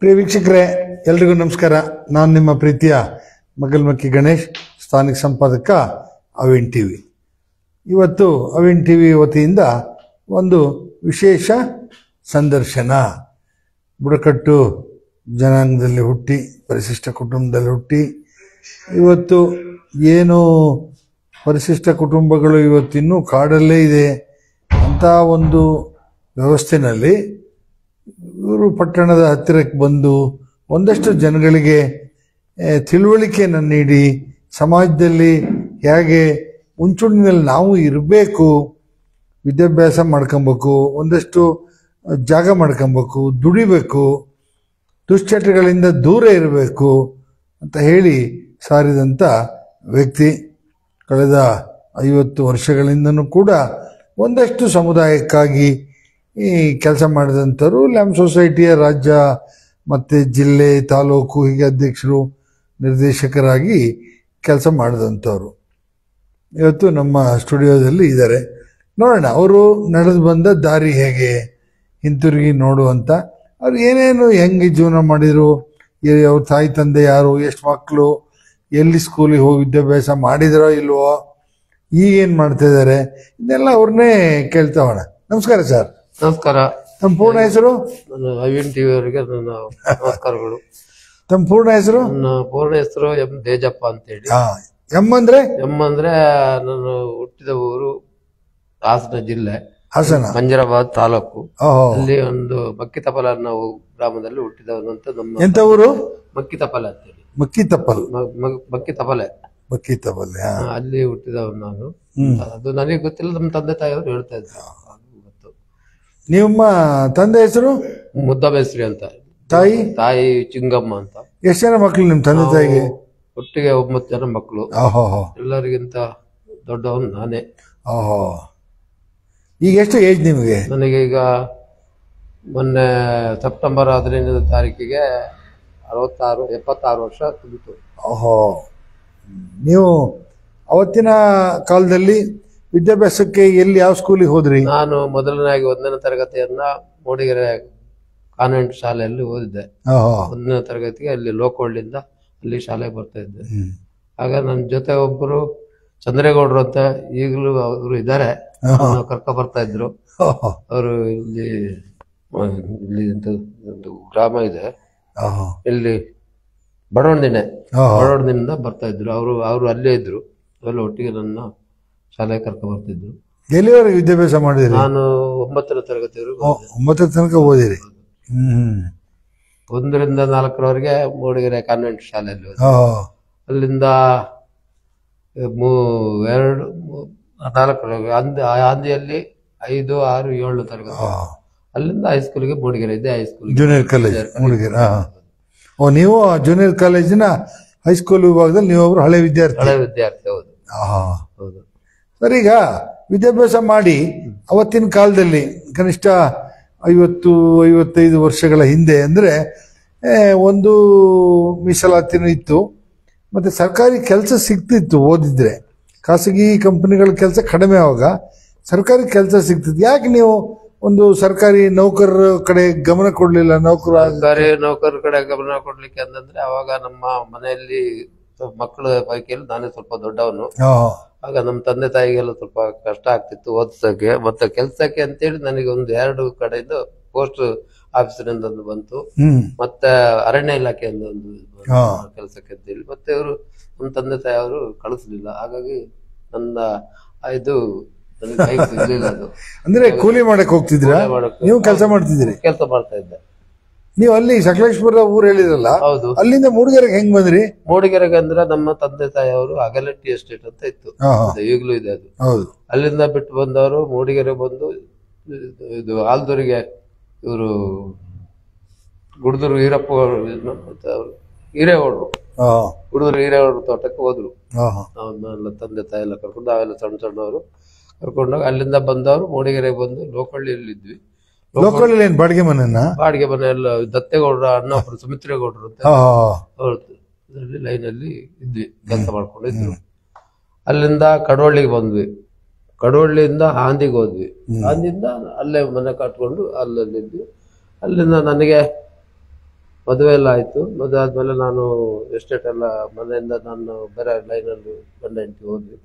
ಪ್ರಿಯ ವೀಕ್ಷಕರೇ, ಎಲ್ರಿಗೂ ನಮಸ್ಕಾರ. ನಾನು ನಿಮ್ಮ ಪ್ರೀತಿಯ ಮಗಲ್ಮಕ್ಕಿ ಗಣೇಶ್, ಸ್ಥಾನಿಕ ಸಂಪಾದಕ ಅವಿನ್ ಟಿವಿ. ಇವತ್ತು ಅವಿನ್ ಟಿವಿ ವತಿಯಿಂದ ಒಂದು ವಿಶೇಷ ಸಂದರ್ಶನ. ಬುಡಕಟ್ಟು ಜನಾಂಗದಲ್ಲಿ ಹುಟ್ಟಿ, ಪರಿಶಿಷ್ಟ ಕುಟುಂಬದಲ್ಲಿ ಹುಟ್ಟಿ, ಇವತ್ತು ಏನು ಪರಿಶಿಷ್ಟ ಕುಟುಂಬಗಳು ಇವತ್ತಿನ್ನೂ ಕಾಡಲ್ಲೇ ಇದೆ ಅಂತ ಒಂದು ವ್ಯವಸ್ಥೆಯಲ್ಲಿ ಇವರು ಪಟ್ಟಣದ ಹತ್ತಿರಕ್ಕೆ ಬಂದು ಒಂದಷ್ಟು ಜನಗಳಿಗೆ ತಿಳುವಳಿಕೆಯನ್ನು ನೀಡಿ ಸಮಾಜದಲ್ಲಿ ಹೇಗೆ ಮುಂಚೂಣಿನಲ್ಲಿ ನಾವು ಇರಬೇಕು, ವಿದ್ಯಾಭ್ಯಾಸ ಮಾಡ್ಕೊಬೇಕು, ಒಂದಷ್ಟು ಜಾಗ ಮಾಡ್ಕೊಬೇಕು, ದುಡಿಬೇಕು, ದುಶ್ಚಟಗಳಿಂದ ದೂರ ಇರಬೇಕು ಅಂತ ಹೇಳಿ ಸಾರಿದಂಥ ವ್ಯಕ್ತಿ. ಕಳೆದ 50 ವರ್ಷಗಳಿಂದನೂ ಕೂಡ ಒಂದಷ್ಟು ಸಮುದಾಯಕ್ಕಾಗಿ ಈ ಕೆಲಸ ಮಾಡಿದಂಥವ್ರು. ಲ್ಯಾಂಪ್ ಸೊಸೈಟಿಯ ರಾಜ್ಯ ಮತ್ತು ಜಿಲ್ಲೆ, ತಾಲೂಕು ಹೀಗೆ ಅಧ್ಯಕ್ಷರು, ನಿರ್ದೇಶಕರಾಗಿ ಕೆಲಸ ಮಾಡಿದಂಥವ್ರು ಇವತ್ತು ನಮ್ಮ ಸ್ಟುಡಿಯೋದಲ್ಲಿ ಇದ್ದಾರೆ. ನೋಡೋಣ ಅವರು ನಡೆದು ಬಂದ ದಾರಿ ಹೇಗೆ, ಹಿಂತಿರುಗಿ ನೋಡುವಂಥ ಅವ್ರು ಏನೇನು ಹೆಂಗೆ ಜೀವನ ಮಾಡಿದರು, ಅವ್ರ ತಾಯಿ ತಂದೆ ಯಾರು, ಎಷ್ಟು ಮಕ್ಕಳು, ಎಲ್ಲಿ ಸ್ಕೂಲಿಗೆ ಹೋಗಿ ವಿದ್ಯಾಭ್ಯಾಸ ಮಾಡಿದರೋ ಇಲ್ವೋ, ಈಗೇನು ಮಾಡ್ತಾ ಇದ್ದಾರೆ, ಇದನ್ನೆಲ್ಲ ಅವ್ರನ್ನೇ ಕೇಳ್ತಾವಣ. ನಮಸ್ಕಾರ ಸರ್. ನಮಸ್ಕಾರ. ತಮ್ಮ ಪೂರ್ಣ ಹೆಸರು? ಅವಿನ್ ಟಿವಿ ಅವರಿಗೆ ನನ್ನ ನಮಸ್ಕಾರಗಳು. ತಮ್ಮ ಪೂರ್ಣ ಹೆಸರು? ನನ್ನ ಪೂರ್ಣ ಹೆಸರು ಎಂ ದೇಜಪ್ಪ ಅಂತೇಳಿ. ಎಂ ಅಂದ್ರೆ? ಎಂ ಅಂದ್ರೆ ನಾನು ಹುಟ್ಟಿದ ಊರು ಹಾಸನ ಜಿಲ್ಲೆ, ಹಾಸನ, ಮಂಜರಾಬಾದ್ ತಾಲೂಕು. ಅಲ್ಲಿ ಒಂದು ಮಕ್ಕಿತಪಲ ಅನ್ನೋ ಗ್ರಾಮದಲ್ಲಿ ಹುಟ್ಟಿದವನು ಅಂತ. ನಮ್ಮ ಎಂತ ಊರು? ಮಕ್ಕಿತಪಲ ಅಂತೇಳಿ. ಮಕ್ಕಿತಪಲ್? ಮಕ್ಕಿತಪಲೆ. ಮಕ್ಕಿತಪಲ್ ಅಲ್ಲಿ ಹುಟ್ಟಿದವನು ನಾನು. ಅದು ನನಗೆ ಗೊತ್ತಿಲ್ಲ, ನಮ್ಮ ತಂದೆ ತಾಯಿಯವರು ಹೇಳ್ತಾ ಇದ್ರು. ನಿಮ್ಮ ತಂದೆ ಹೆಸರು? ಮುದ್ದಬೇಸ್ರಿ ಅಂತ. ತಾಯಿ ಚಿಂಗಮ್ಮ ಅಂತ. ಎಷ್ಟು ಜನ ಮಕ್ಕಳು ನಿಮ್ಮ ತಂದೆ ತಾಯಿಗೆ? ಒಟ್ಟಿಗೆ 9 ಜನ ಮಕ್ಕಳು. ಎಲ್ಲರಿಗಿಂತ ದೊಡ್ಡವನು ನಾನೇ. ಈಗ ಎಷ್ಟು ಏಜ್ ನಿಮಗೆ? ನನಗೆ ಈಗ ಮೊನ್ನೆ ಸೆಪ್ಟೆಂಬರ್ 15ನೇ ತಾರೀಕಿಗೆ 76 ವರ್ಷ ತುಂಬಿತು. ನೀವು ಅವತ್ತಿನ ಕಾಲದಲ್ಲಿ ವಿದ್ಯಾಭ್ಯಾಸಕ್ಕೆ ಎಲ್ಲಿ, ಯಾವ ಸ್ಕೂಲಿಗೆ ಹೋದ್ರಿ? ನಾನು ಮೊದಲನೇದಾಗಿ 1ನೇ ತರಗತಿಯನ್ನ ಮೂಡಿಗೆರೆ ಕಾನ್ವೆಂಟ್ ಶಾಲೆಯಲ್ಲಿ ಓದಿದ್ದೆ. 1ನೇ ತರಗತಿಗೆ ಅಲ್ಲಿ ಲೋಕೋಳ್ಳಿಂದ ಅಲ್ಲಿ ಶಾಲೆಗೆ ಬರ್ತಾ ಇದ್ದೆ. ಆಗ ನನ್ನ ಜೊತೆ ಒಬ್ಬರು ಚಂದ್ರೇಗೌಡರು ಅಂತ, ಈಗಲೂ ಅವರು ಇದ್ದಾರೆ, ಕರ್ಕ ಬರ್ತಾ ಇದ್ರು. ಅವರು ಇಲ್ಲಿ ಒಂದು ಗ್ರಾಮ ಇದೆ ಇಲ್ಲಿ ಬಡವಣದಿಂದ ಬರ್ತಾ ಇದ್ರು. ಅವರು ಅಲ್ಲೇ ಇದ್ರು. ಎಲ್ಲ ಒಟ್ಟಿಗೆ ನನ್ನ ಶಾಲೆ ಕರ್ಕ ಬರ್ತಿದ್ರು. ಎಲ್ಲಿವರೆಗೆ ವಿದ್ಯಾಭ್ಯಾಸ ಮಾಡಿದ್ರಿ? ನಾನು 9ನೇ ತರಗತಿವರೆಗೂ. 9ನೇ ತನಕ ಓದಿರಿ? 1ರಿಂದ 4ರವರೆಗೆ ಮೂಡಿಗೆರೆ ಕಾನ್ವೆಂಟ್ ಶಾಲೆಯಲ್ಲಿ. ಅಲ್ಲಿಂದ 4ರವರೆಗೆ ಆಂದಿಯಲ್ಲಿ 5, 6, 7 ತರಗತಿ. ಅಲ್ಲಿಂದ ಹೈಸ್ಕೂಲ್ಗೆ ಮೂಡಿಗೆರೆ ಇದೆ, ಹೈಸ್ಕೂಲ್ ಜೂನಿಯರ್ ಕಾಲೇಜ್ ಮೂಡಿಗೆರೆ. ನೀವು ಜೂನಿಯರ್ ಕಾಲೇಜಿನ ಹೈಸ್ಕೂಲ್ ವಿಭಾಗದಲ್ಲಿ ನೀವೊಬ್ರು ಹಳೆ ವಿದ್ಯಾರ್ಥಿ? ಹೌದು. ಹೌದು ಸರ್, ಈಗ ವಿದ್ಯಾಭ್ಯಾಸ ಮಾಡಿ ಅವತ್ತಿನ ಕಾಲದಲ್ಲಿ ಕನಿಷ್ಠ 50-55 ವರ್ಷಗಳ ಹಿಂದೆ ಅಂದ್ರೆ ಒಂದು ಮೀಸಲಾತಿನೂ ಇತ್ತು, ಮತ್ತೆ ಸರ್ಕಾರಿ ಕೆಲಸ ಸಿಗ್ತಿತ್ತು ಓದಿದ್ರೆ. ಖಾಸಗಿ ಕಂಪನಿಗಳ ಕೆಲಸ ಕಡಿಮೆ, ಆವಾಗ ಸರ್ಕಾರಿ ಕೆಲಸ ಸಿಗ್ತಿತ್ತು. ಯಾಕೆ ನೀವು ಒಂದು ಸರ್ಕಾರಿ ನೌಕರರ ಕಡೆ ಗಮನ ಕೊಡ್ಲಿಲ್ಲ? ಸರ್ಕಾರಿ ನೌಕರರ ಕಡೆ ಗಮನ ಕೊಡ್ಲಿಕ್ಕೆ ಅಂತಂದ್ರೆ ಅವಾಗ ನಮ್ಮ ಮನೆಯಲ್ಲಿ ಮಕ್ಕಳ ಪೈಕಿಯಲ್ಲಿ ನಾನೇ ಸ್ವಲ್ಪ ದೊಡ್ಡವನು. ಆಗ ನಮ್ಮ ತಂದೆ ತಾಯಿಗೆಲ್ಲ ಸ್ವಲ್ಪ ಕಷ್ಟ ಆಗ್ತಿತ್ತು ಓದಿಸಕ್ಕೆ ಮತ್ತೆ ಕೆಲ್ಸಕ್ಕೆ ಅಂತೇಳಿ. ನನಗೆ ಒಂದು 2 ಕಡೆಯಿಂದ ಪೋಸ್ಟ್ ಆಫೀಸಿನಿಂದ ಒಂದು ಬಂತು, ಮತ್ತೆ ಅರಣ್ಯ ಇಲಾಖೆಯಿಂದ ಒಂದು ಕೆಲಸಕ್ಕೆ ಅಂತೇಳಿ. ಮತ್ತೆ ಇವರು ನಮ್ಮ ತಂದೆ ತಾಯಿ ಅವರು ಕಳಿಸ್ಲಿಲ್ಲ. ಹಾಗಾಗಿ ನನ್ನ ಇದು ಇರ್ಲಿಲ್ಲ. ಅದು ಅಂದ್ರೆ ಕೂಲಿ ಮಾಡಕ್ ಹೋಗ್ತಿದ್ರ? ನೀವು ಕೆಲಸ ಮಾಡ್ತಿದ್ರಿ? ಕೆಲಸ ಮಾಡ್ತಾ ಇದ್ದೆ. ನೀವು ಅಲ್ಲಿ ಸಕಲೇಶ್ಪುರ ಊರು ಹೇಳಿದ್ರಲ್ಲ, ಹೌದು. ಅಲ್ಲಿಂದ ಮೂಡಿಗೆರೆಗೆ ಹೆಂಗ್ ಬಂದ್ರಿ? ಮೂಡಿಗೆರೆಗೆ ಅಂದ್ರೆ ನಮ್ಮ ತಂದೆ ತಾಯಿಯವರು ಅಗಲಟ್ಟಿ ಎಸ್ಟೇಟ್ ಅಂತ ಇತ್ತು, ಈಗಲೂ ಇದೆ ಅದು. ಅಲ್ಲಿಂದ ಬಿಟ್ಟು ಬಂದವರು ಮೂಡಿಗೆರೆ ಬಂದು ಇದು ಆಲ್ದೂರಿಗೆ, ಇವರು ಗುಡ್ದೂರು ಈರಪ್ಪ ಹಿರೇಗೌಡರು, ಗುಡ್ದೂರು ಹಿರೇಗೌಡರು ತೋಟಕ್ಕೆ ಹೋದ್ರು. ಅವನ್ನೆಲ್ಲ ತಂದೆ ತಾಯಿ ಎಲ್ಲ ಕರ್ಕೊಂಡು, ನಾವೆಲ್ಲ ಸಣ್ಣವರು ಕರ್ಕೊಂಡೋಗಿ ಅಲ್ಲಿಂದ ಬಂದವರು ಮೂಡಿಗೆರೆಗೆ ಬಂದು ಲೋಕಳ್ಳಿಯಲ್ಲಿ ಇದ್ವಿ. ಲೋಕಲ್ ಏನ್ ಬಾಡಿಗೆ ಮನೆಯನ್ನ? ಬಾಡಿಗೆ ಮನೆ ಎಲ್ಲ ದತ್ತೇಗೌಡರ ಅಣ್ಣ ಒಬ್ರು ಸುಮಿತ್ರೇಗೌಡರು ಅಂತ ಲೈನ್ ಅಲ್ಲಿ ಇದ್ವಿ, ಕೆಲಸ ಮಾಡ್ಕೊಂಡಿದ್ರು. ಅಲ್ಲಿಂದ ಕಡವಳ್ಳಿಗೆ ಬಂದ್ವಿ. ಕಡವಳ್ಳಿಯಿಂದ ಹಾಂದಿಗೆ ಹೋದ್ವಿ. ಹಾಂದಿಯಿಂದ ಅಲ್ಲೇ ಮನೆ ಕಟ್ಕೊಂಡು ಅಲ್ಲಲ್ಲಿದ್ವಿ. ಅಲ್ಲಿಂದ ನನಗೆ ಮದುವೆ ಎಲ್ಲ ಆಯ್ತು. ಮದುವೆ ಆದ್ಮೇಲೆ ನಾನು ಎಸ್ಟೇಟ್ ಎಲ್ಲ ಮನೆಯಿಂದ ನಾನು ಬೇರೆ ಲೈನಲ್ಲಿ ಗಂಡ ಹೆಂಡತಿ ಹೋದ್ವಿ.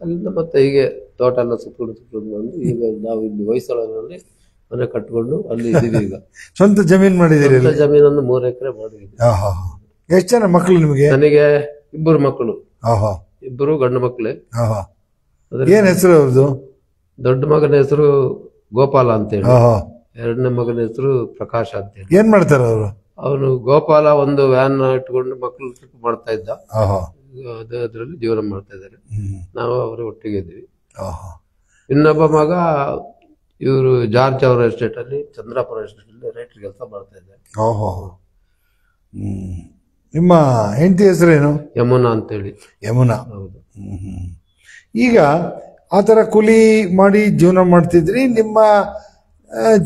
ಅಲ್ಲಿಂದ ಮತ್ತೆ ಹೀಗೆ ತೋಟ ಎಲ್ಲ ಸುತ್ಕೊಂಡು ಬಂದು ಈಗ ನಾವು ಇಲ್ಲಿ ಹೊಯ್ಸಳದಲ್ಲಿ ಮನೆ ಕಟ್ಕೊಂಡು ಅಲ್ಲಿ ಇದೀವಿ. ಈಗ ಸ್ವಂತ ಜಮೀನ್ ಮಾಡಿದಿರಿ? ಜಮೀನನ್ನು 3 ಎಕರೆ ಮಾಡಿದ್ವಿ. ಎಷ್ಟು ಜನ ಮಕ್ಕಳು ನಿಮಗೆ? ನನಗೆ 2 ಮಕ್ಕಳು, 2 ಗಂಡು ಮಕ್ಕಳೇ. ಏನ್ ಹೆಸರು ಅವ್ರದ್ದು? ದೊಡ್ಡ ಮಗನ ಹೆಸರು ಗೋಪಾಲ ಅಂತೇಳಿ, ಎರಡನೇ ಮಗನ ಹೆಸರು ಪ್ರಕಾಶ್ ಅಂತೇಳಿ. ಏನ್ ಮಾಡ್ತಾರ ಅವರು? ಅವನು ಗೋಪಾಲ ಒಂದು ವ್ಯಾನ್ ಇಟ್ಕೊಂಡು ಮಕ್ಕಳು ಟ್ರಿಪ್ ಮಾಡ್ತಾ ಇದ್ದ, ಅದರಲ್ಲಿ ಜೀವನ ಮಾಡ್ತಾ ಇದ್ದಾರೆ. ನಾವು ಅವರು ಒಟ್ಟಿಗೆ ಇದ್ವಿ. ಇನ್ನೊಬ್ಬ ಮಗ ಇವರು ಜಾರ್ಜ್ ಅವರ ಎಸ್ಟೇಟ್ ಅಲ್ಲಿ, ಚಂದ್ರಾಪುರ ಎಸ್ಟೇಟ್ ಅಲ್ಲಿ ರೈತರ ಕೆಲಸ ಮಾಡ್ತಾ ಇದ್ದಾರೆ. ನಿಮ್ಮ ಹೆಂಡತಿ ಹೆಸರೇನು? ಯಮುನಾ ಅಂತೇಳಿ. ಯಮುನಾ. ಹೌದು. ಈಗ ಆತರ ಕೂಲಿ ಮಾಡಿ ಜೀವನ ಮಾಡ್ತಿದ್ರಿ, ನಿಮ್ಮ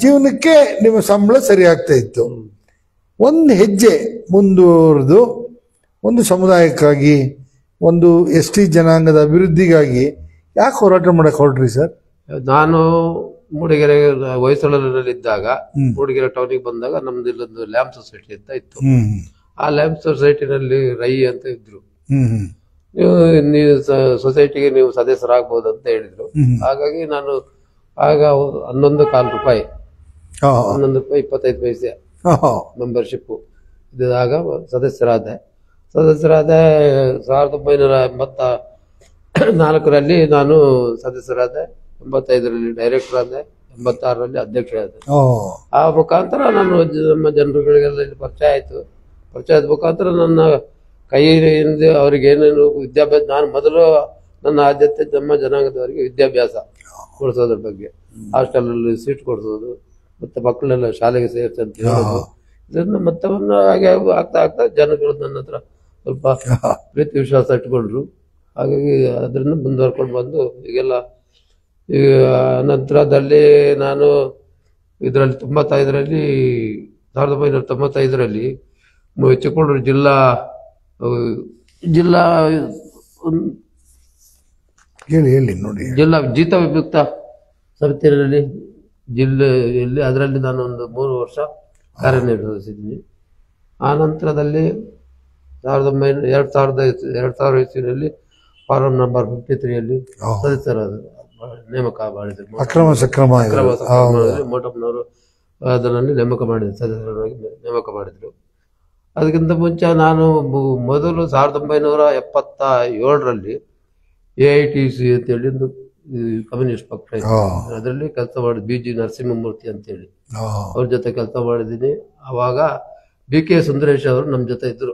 ಜೀವನಕ್ಕೆ ನಿಮ್ಮ ಸಂಬಳ ಸರಿ ಆಗ್ತಾ ಇತ್ತು. ಒಂದು ಹೆಜ್ಜೆ ಮುಂದುವರೆದು ಒಂದು ಸಮುದಾಯಕ್ಕಾಗಿ, ಒಂದು ST ಜನಾಂಗದ ಅಭಿವೃದ್ಧಿಗಾಗಿ ಯಾಕೆ ಹೋರಾಟ ಮಾಡಕ್ ಹೊರಟ್ರಿ ಸರ್? ನಾನು ಮೂಡಿಗೆರೆ ಹೊಯ್ಸಳದಲ್ಲಿದ್ದಾಗ, ಮೂಡಿಗೆರೆ ಟೌನಿಗೆ ಬಂದಾಗ ನಮ್ದು ಇಲ್ಲೊಂದು ಲ್ಯಾಂಪ್ ಸೊಸೈಟಿ ಅಂತ ಇತ್ತು. ಆ ಲ್ಯಾಂಪ್ ಸೊಸೈಟಿನಲ್ಲಿ ರೈ ಅಂತ ಇದ್ರು. ನೀವು ಸೊಸೈಟಿಗೆ ನೀವು ಸದಸ್ಯರಾಗಬಹುದು ಅಂತ ಹೇಳಿದ್ರು. ಹಾಗಾಗಿ ನಾನು ಆಗ 11 ರೂಪಾಯಿ 25 ಮೆಂಬರ್ಶಿಪ್ ಇದ್ದಾಗ ಸದಸ್ಯರಾದೆ. 1984ರಲ್ಲಿ ನಾನು ಸದಸ್ಯರಾದೆ, 85ರಲ್ಲಿ ಡೈರೆಕ್ಟರ್ ಆದೆ, 86ರಲ್ಲಿ ಅಧ್ಯಕ್ಷರಾದೆ. ಆ ಮುಖಾಂತರ ನಾನು ನಮ್ಮ ಜನರುಗಳಿಗೆಲ್ಲ ಪರಿಚಯ ಆಯ್ತು. ಪರಿಚಯದ ಮುಖಾಂತರ ನನ್ನ ಕೈಯಿಂದ ಅವ್ರಿಗೆ ಏನೇನು ವಿದ್ಯಾಭ್ಯಾಸ, ನಾನು ಮೊದಲು ನನ್ನ ಆದ್ಯತೆ ನಮ್ಮ ಜನಾಂಗದವರಿಗೆ ವಿದ್ಯಾಭ್ಯಾಸ ಕೊಡಿಸೋದ್ರ ಬಗ್ಗೆ, ಹಾಸ್ಟೆಲಲ್ಲಿ ಸೀಟ್ ಕೊಡಿಸೋದು, ಮತ್ತೆ ಮಕ್ಕಳೆಲ್ಲ ಶಾಲೆಗೆ ಸೇರಿಸಂತ ಹೇಳೋದು. ಇದನ್ನ ಮತ್ತೆ ಹಾಗೆ ಆಗ್ತಾ ಆಗ್ತಾ ಜನಗಳು ನನ್ನ ಹತ್ರ ಸ್ವಲ್ಪ ಪ್ರೀತಿ ವಿಶ್ವಾಸ ಇಟ್ಕೊಂಡ್ರು. ಹಾಗಾಗಿ ಅದರಿಂದ ಮುಂದುವರ್ಕೊಂಡು ಬಂದು ಈಗೆಲ್ಲ ನಂತರದಲ್ಲಿ ನಾನು ಇದರಲ್ಲಿ 1995ರಲ್ಲಿ ಚಿಕ್ಕಮಗಳೂರು ಜಿಲ್ಲಾ ಜೀತ ವಿಭಕ್ತ ಸಮಿತಿಯಲ್ಲಿ ಜಿಲ್ಲೆಯಲ್ಲಿ ಅದರಲ್ಲಿ ನಾನು ಒಂದು 3 ವರ್ಷ ಕಾರ್ಯನಿರ್ವಹಿಸಿದ್ದೀನಿ. ಆ ನಂತರದಲ್ಲಿ 2000 ಇಸ್ವಿಯಲ್ಲಿ ಫಾರಂ ನಂಬರ್ 53ಯಲ್ಲಿ ಸದಸ್ಯರಾದ ನೇಮಕ ಮಾಡಿದ್ರು. ಮೋಟಪ್ಪನವರು ಅದರಲ್ಲಿ ನೇಮಕ ಮಾಡಿದ್ರು, ಸದಸ್ಯರಾಗಿ ನೇಮಕ ಮಾಡಿದ್ರು. ಅದಕ್ಕಿಂತ ಮುಂಚೆ ನಾನು ಮೊದಲು 1977ರಲ್ಲಿ AITC ಅಂತೇಳಿ ಒಂದು ಕಮ್ಯುನಿಸ್ಟ್ ಪಕ್ಷ ಇತ್ತು, ಅದರಲ್ಲಿ ಕೆಲಸ ಮಾಡಿದ್ BG ನರಸಿಂಹಮೂರ್ತಿ ಅಂತೇಳಿ ಅವ್ರ ಜೊತೆ ಕೆಲಸ ಮಾಡಿದ್ದೀನಿ. ಅವಾಗ BK ಸುಂದರೇಶ್ ಅವರು ನಮ್ಮ ಜೊತೆ ಇದ್ರು.